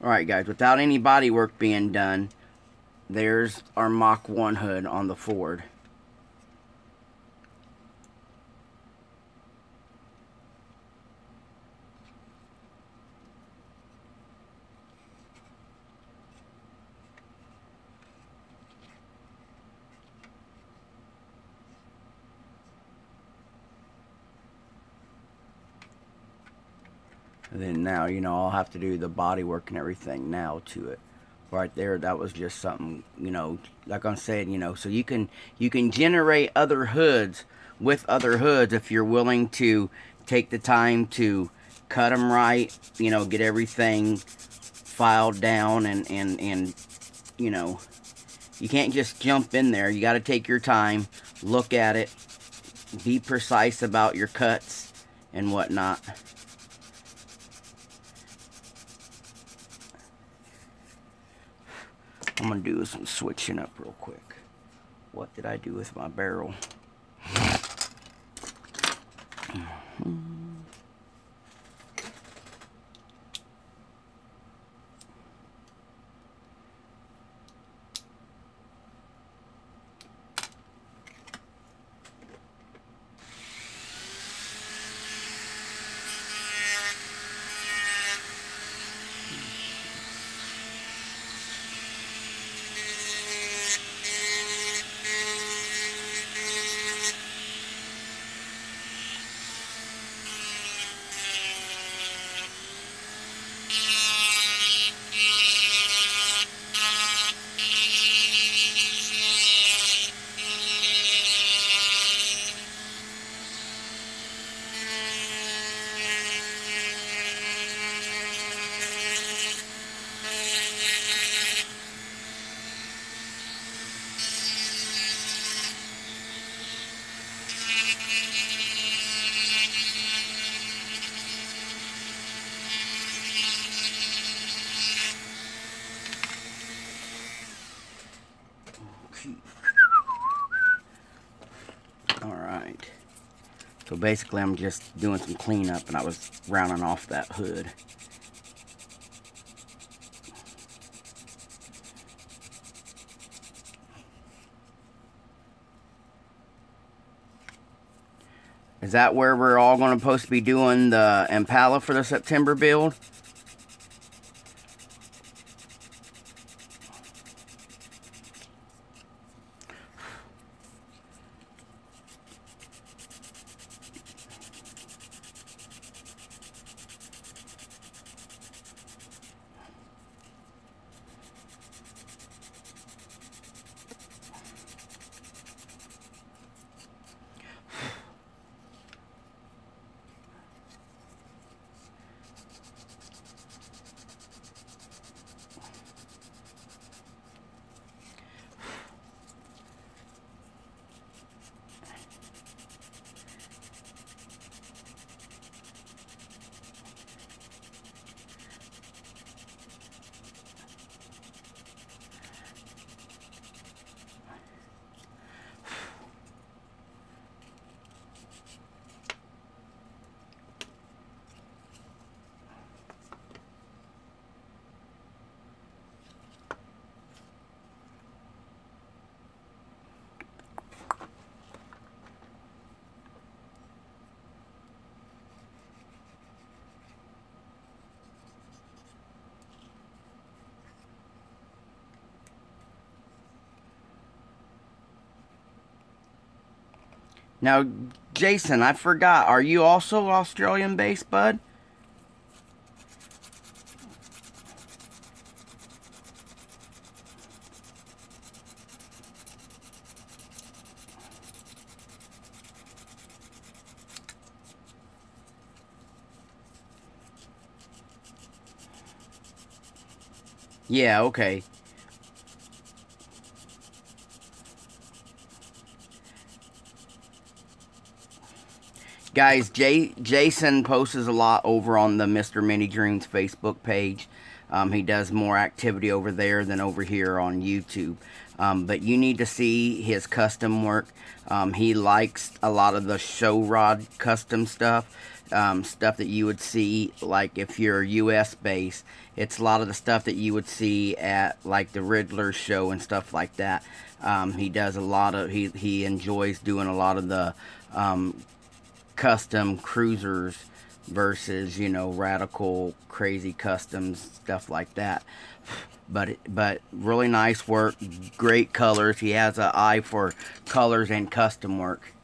Alright guys, without any body work being done, there's our Mach 1 hood on the Ford. And then now, you know, I'll have to do the body work and everything now to it. Right there, that was just something, you know, like I'm saying, you know, so you can generate other hoods with other hoods if you're willing to take the time to cut them right, you know, get everything filed down and you know, you can't just jump in there. You got to take your time, look at it, be precise about your cuts and whatnot. I'm going to do some switching up real quick. What did I do with my barrel? Alright. So basically I'm just doing some cleanup and I was rounding off that hood. Is that where we're all going to supposed to be doing the Impala for the September build? Now, Jason, I forgot. Are you also Australian-based, bud? Yeah, okay. Guys, Jason posts a lot over on the Mr. Mini Dreams Facebook page. He does more activity over there than over here on YouTube. But you need to see his custom work. He likes a lot of the show rod custom stuff. Stuff that you would see, like if you're US based, it's a lot of the stuff that you would see at like the Riddler show and stuff like that. He does a lot of, he enjoys doing a lot of the custom cruisers versus, you know, radical crazy customs, stuff like that. But really nice work, great colors. He has an eye for colors and custom work.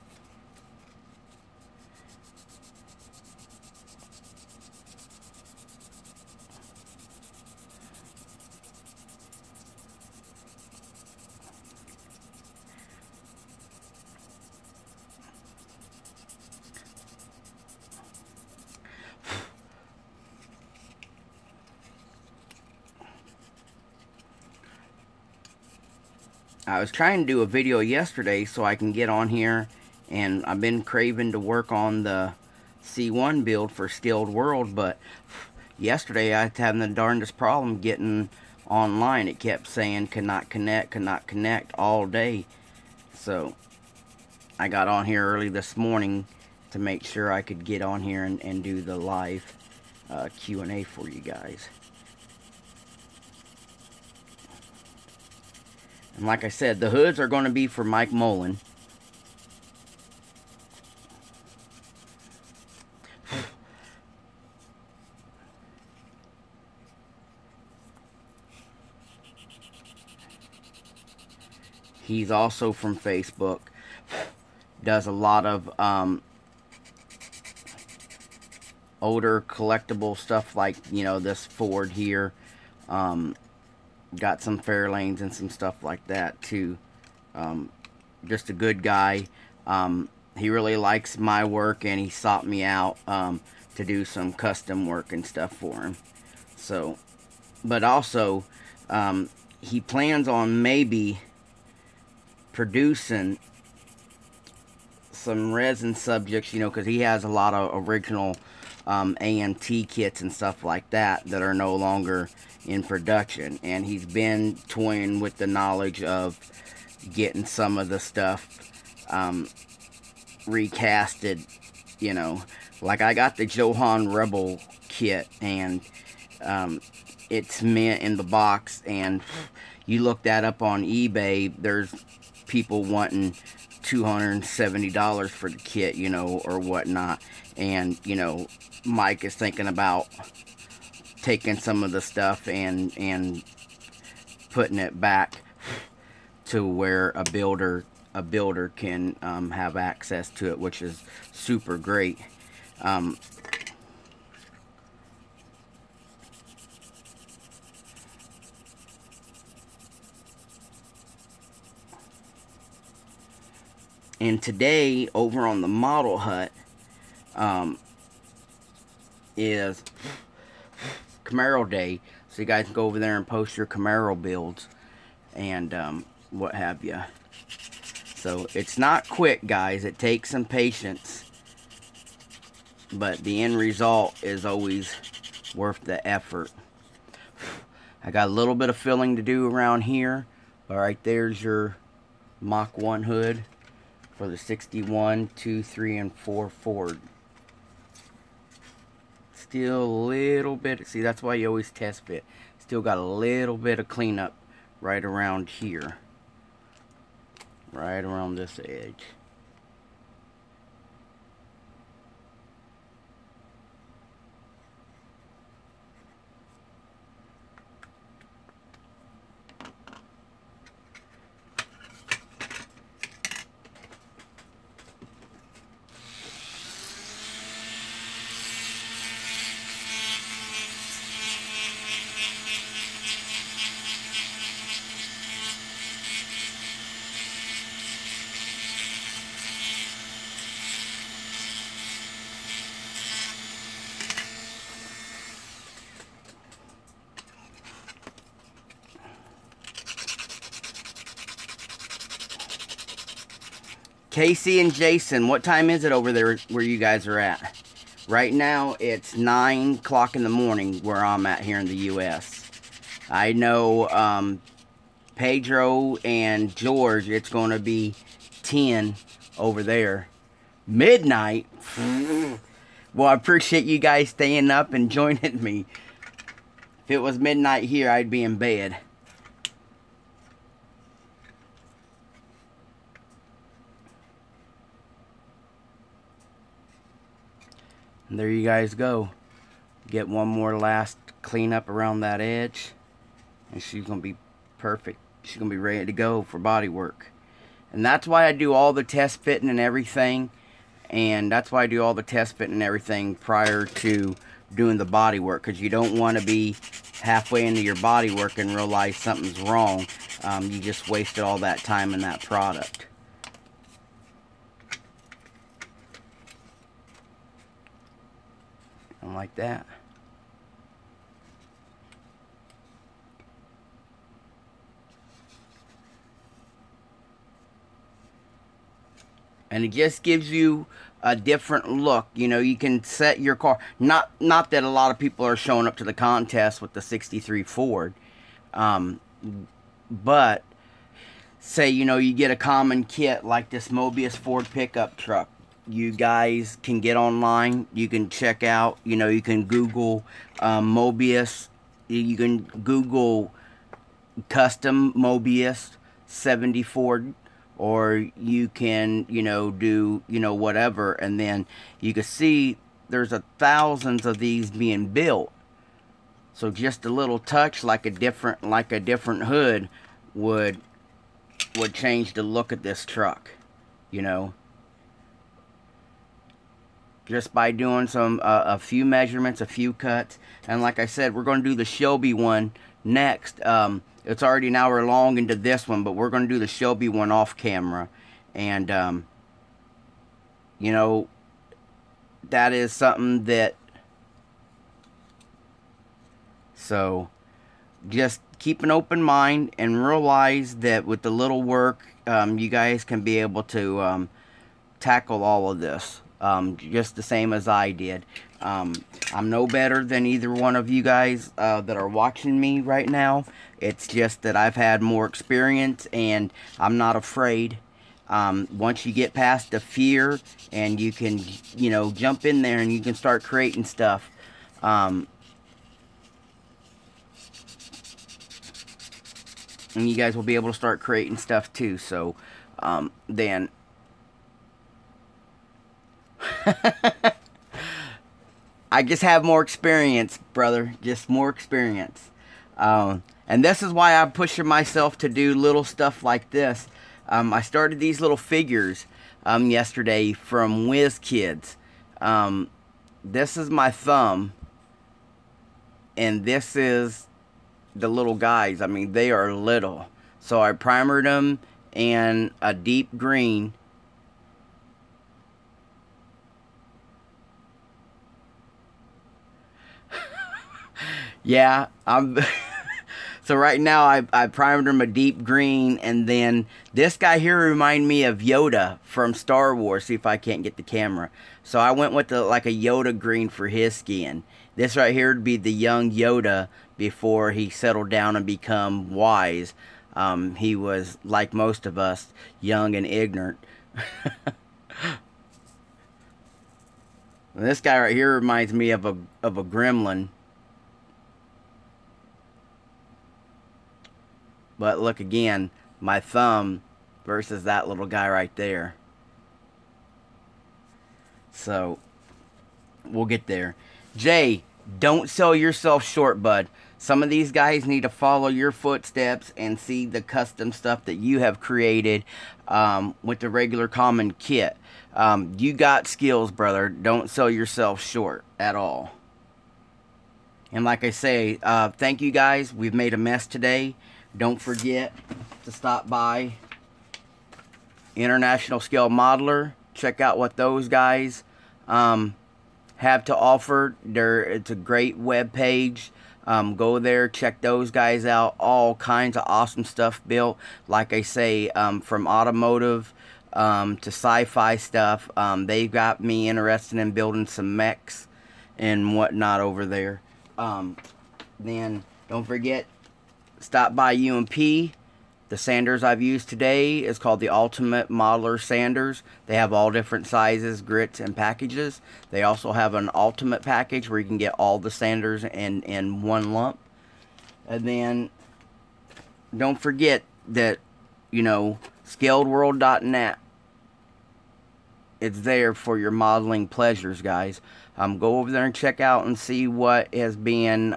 I was trying to do a video yesterday so I can get on here, and I've been craving to work on the C1 build for Skilled World, but yesterday I was having the darndest problem getting online. It kept saying cannot connect all day. So I got on here early this morning to make sure I could get on here and do the live Q&A for you guys. And like I said, the hoods are going to be for Mike Mullen. He's also from Facebook. Does a lot of older collectible stuff, like, you know, this Ford here. Got some Fairlanes and some stuff like that too. Just a good guy. He really likes my work, and he sought me out to do some custom work and stuff for him. So, but also he plans on maybe producing some resin subjects, you know, because he has a lot of original AMT kits and stuff like that that are no longer in production, and he's been toying with the knowledge of getting some of the stuff recasted, you know. Like I got the Johan Rebel kit, and it's mint in the box, and you look that up on eBay, there's people wanting $270 for the kit, you know, or whatnot. And, you know, Mike is thinking about taking some of the stuff and putting it back to where a builder can have access to it, which is super great. And today, over on the Model Hut, is Camaro Day. So you guys can go over there and post your Camaro builds and what have you. So it's not quick, guys. It takes some patience. But the end result is always worth the effort. I got a little bit of filling to do around here. Alright, there's your Mach 1 hood for the 61, 2, 3, and 4 Ford. Still a little bit, see, that's why you always test fit. Still got a little bit of cleanup right around here. Right around this edge. Casey and Jason, what time is it over there where you guys are at? Right now, it's 9 o'clock in the morning where I'm at here in the U.S. I know Pedro and George, it's going to be 10 over there. Midnight? Well, I appreciate you guys staying up and joining me. If it was midnight here, I'd be in bed. And there you guys go. Get one more last cleanup around that edge. And she's going to be perfect. She's going to be ready to go for body work. And that's why I do all the test fitting and everything. And that's why I do all the test fitting and everything prior to doing the body work. Because you don't want to be halfway into your body work and realize something's wrong. You just wasted all that time in that product. And like that. And it just gives you a different look. You know, you can set your car. Not that a lot of people are showing up to the contest with the 63 Ford. But say, you know, you get a common kit like this Mobius Ford pickup truck. You guys can get online. You can check out, you know, you can Google Mobius. You can Google custom Mobius 70 Ford. Or you can, you know, do, you know, whatever. And then you can see there's thousands of these being built. So just a little touch like a different hood would change the look of this truck, you know. Just by doing a few measurements, a few cuts. And like I said, we're going to do the Shelby one next. It's already an hour long into this one, but we're going to do the Shelby one off camera. And, you know, that is something that... So, just keep an open mind and realize that with the little work, you guys can be able to tackle all of this. Just the same as I did. I'm no better than either one of you guys that are watching me right now. It's just that I've had more experience and I'm not afraid. Once you get past the fear and you can, you know, jump in there and you can start creating stuff. And you guys will be able to start creating stuff too. So, then... I just have more experience, brother. Just more experience. And this is why I'm pushing myself to do little stuff like this. I started these little figures yesterday from WizKids. This is my thumb. And this is the little guys. I mean, they are little. So I primered them in a deep green. Yeah, so right now I primed him a deep green, and then this guy here remind me of Yoda from Star Wars. See if I can't get the camera. So I went with like a Yoda green for his skin. This right here would be the young Yoda before he settled down and become wise. He was, like most of us, young and ignorant. This guy right here reminds me of a gremlin. But look again, my thumb versus that little guy right there. So, we'll get there. Jay, don't sell yourself short, bud. Some of these guys need to follow your footsteps and see the custom stuff that you have created with the regular common kit. You got skills, brother. Don't sell yourself short at all. And like I say, thank you guys. We've made a mess today. Don't forget to stop by International Scale Modeler. Check out what those guys have to offer. It's a great web page. Go there, check those guys out. All kinds of awesome stuff built. Like I say, from automotive to sci-fi stuff. They got me interested in building some mechs and whatnot over there. Then don't forget, stop by UMP. The sanders I've used today is called the Ultimate Modeler Sanders. They have all different sizes, grits, and packages. They also have an Ultimate package where you can get all the sanders in one lump. And then don't forget that, you know, scaledworld.net. It's there for your modeling pleasures, guys. Go over there and check out and see what is being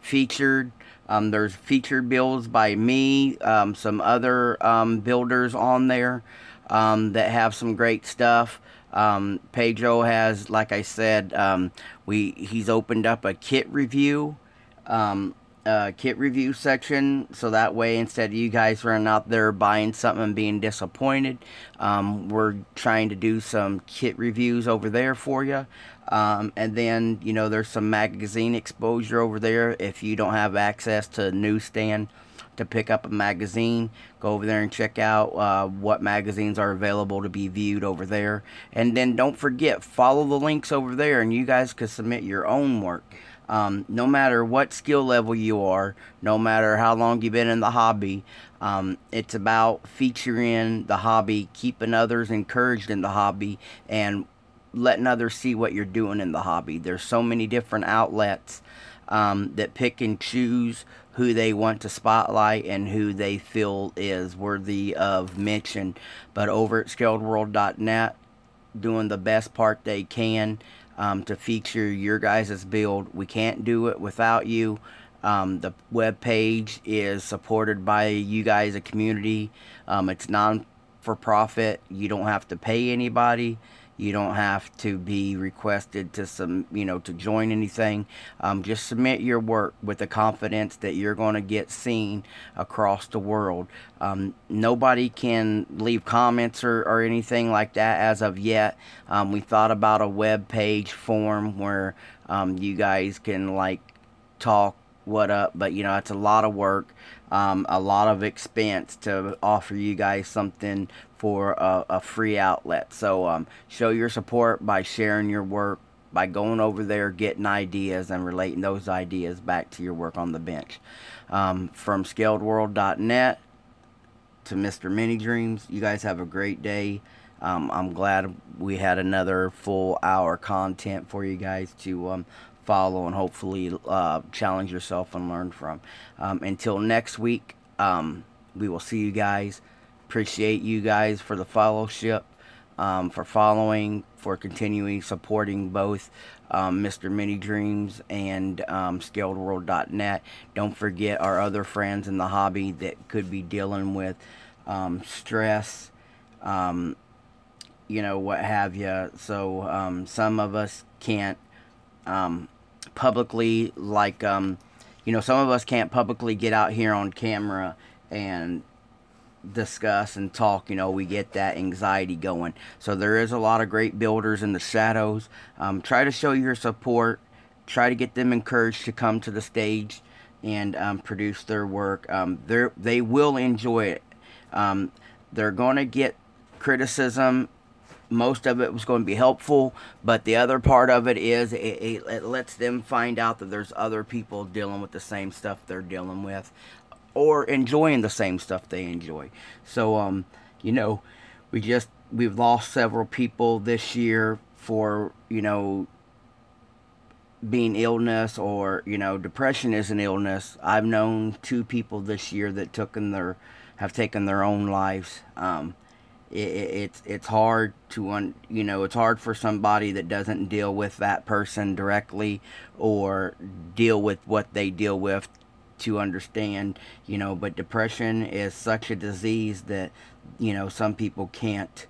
featured. There's featured builds by me, some other builders on there that have some great stuff. Pedro has, like I said, he's opened up a kit review section, so that way instead of you guys running out there buying something and being disappointed, we're trying to do some kit reviews over there for you. And then, you know, there's some magazine exposure over there. If you don't have access to a newsstand to pick up a magazine, go over there and check out what magazines are available to be viewed over there. And then don't forget, follow the links over there and you guys can submit your own work. No matter what skill level you are, no matter how long you've been in the hobby, it's about featuring the hobby, keeping others encouraged in the hobby, and letting others see what you're doing in the hobby. There's so many different outlets that pick and choose who they want to spotlight and who they feel is worthy of mention. But over at scaledworld.net, doing the best part they can to feature your guys' build. We can't do it without you. The web page is supported by you guys, a community. It's non-for-profit. You don't have to pay anybody. You don't have to be requested to to join anything. Just submit your work with the confidence that you're going to get seen across the world. Nobody can leave comments or anything like that as of yet. We thought about a web page form where you guys can talk what up, but you know, it's a lot of work, a lot of expense to offer you guys something for a free outlet. So show your support by sharing your work, by going over there, getting ideas and relating those ideas back to your work on the bench. From scaledworld.net to Mr. Mini Dreams, you guys have a great day. I'm glad we had another full hour content for you guys to follow and hopefully challenge yourself and learn from. Until next week, we will see you guys. Appreciate you guys for the fellowship, for following, for continuing supporting both Mr. Mini Dreams and scaledworld.net. Don't forget our other friends in the hobby that could be dealing with stress, you know, what have you. So some of us can't publicly, you know, some of us can't publicly get out here on camera and discuss and talk. You know, we get that anxiety going. So there is a lot of great builders in the shadows. Try to show your support. Try to get them encouraged to come to the stage and produce their work. They will enjoy it. They're going to get criticism. Most of it was going to be helpful, but the other part of it is it lets them find out that there's other people dealing with the same stuff they're dealing with, or enjoying the same stuff they enjoy. So you know, we've lost several people this year for, you know, being illness, or, you know, depression is an illness. I've known 2 people this year that have taken their own lives. It's hard to you know, it's hard for somebody that doesn't deal with that person directly or deal with what they deal with to understand, you know. But depression is such a disease that, you know, some people can't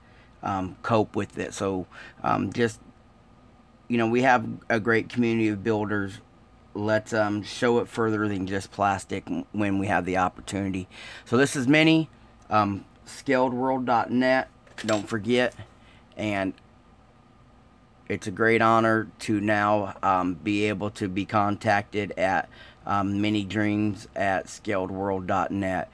cope with it. So just, you know, we have a great community of builders. Let's show it further than just plastic when we have the opportunity. So this is Minnie, scaledworld.net. Don't forget, and it's a great honor to now be able to be contacted at Mini Dreams at scaledworld.net.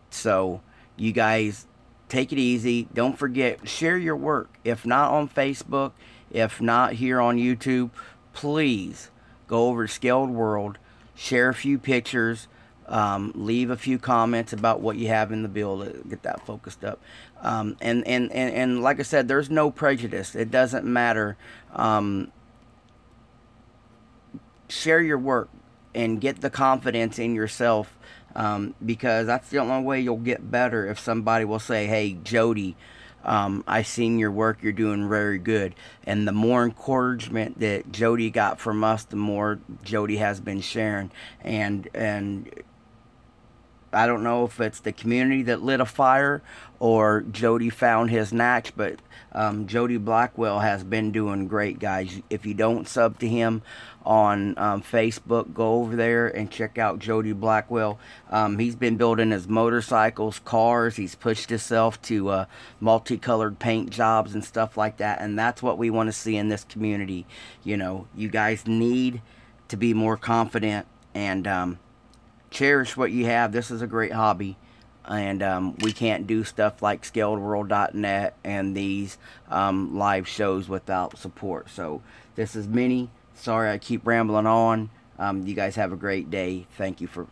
So you guys take it easy. Don't forget, share your work. If not on Facebook, if not here on YouTube, please go over to Scaled World, share a few pictures, leave a few comments about what you have in the build to get that focused up. And like I said, there's no prejudice. It doesn't matter. Share your work and get the confidence in yourself, because that's the only way you'll get better. If somebody will say, hey, Jody, I seen your work, you're doing very good. And the more encouragement that Jody got from us, the more Jody has been sharing. And I don't know if it's the community that lit a fire or Jody found his niche, but Jody Blackwell has been doing great, guys. If you don't sub to him on Facebook, go over there and check out Jody Blackwell. He's been building his motorcycles, cars. He's pushed himself to multicolored paint jobs and stuff like that, and that's what we want to see in this community. You know, you guys need to be more confident and cherish what you have. This is a great hobby, and we can't do stuff like scaledworld.net and these live shows without support. So this is Minnie. Sorry I keep rambling on. You guys have a great day. Thank you for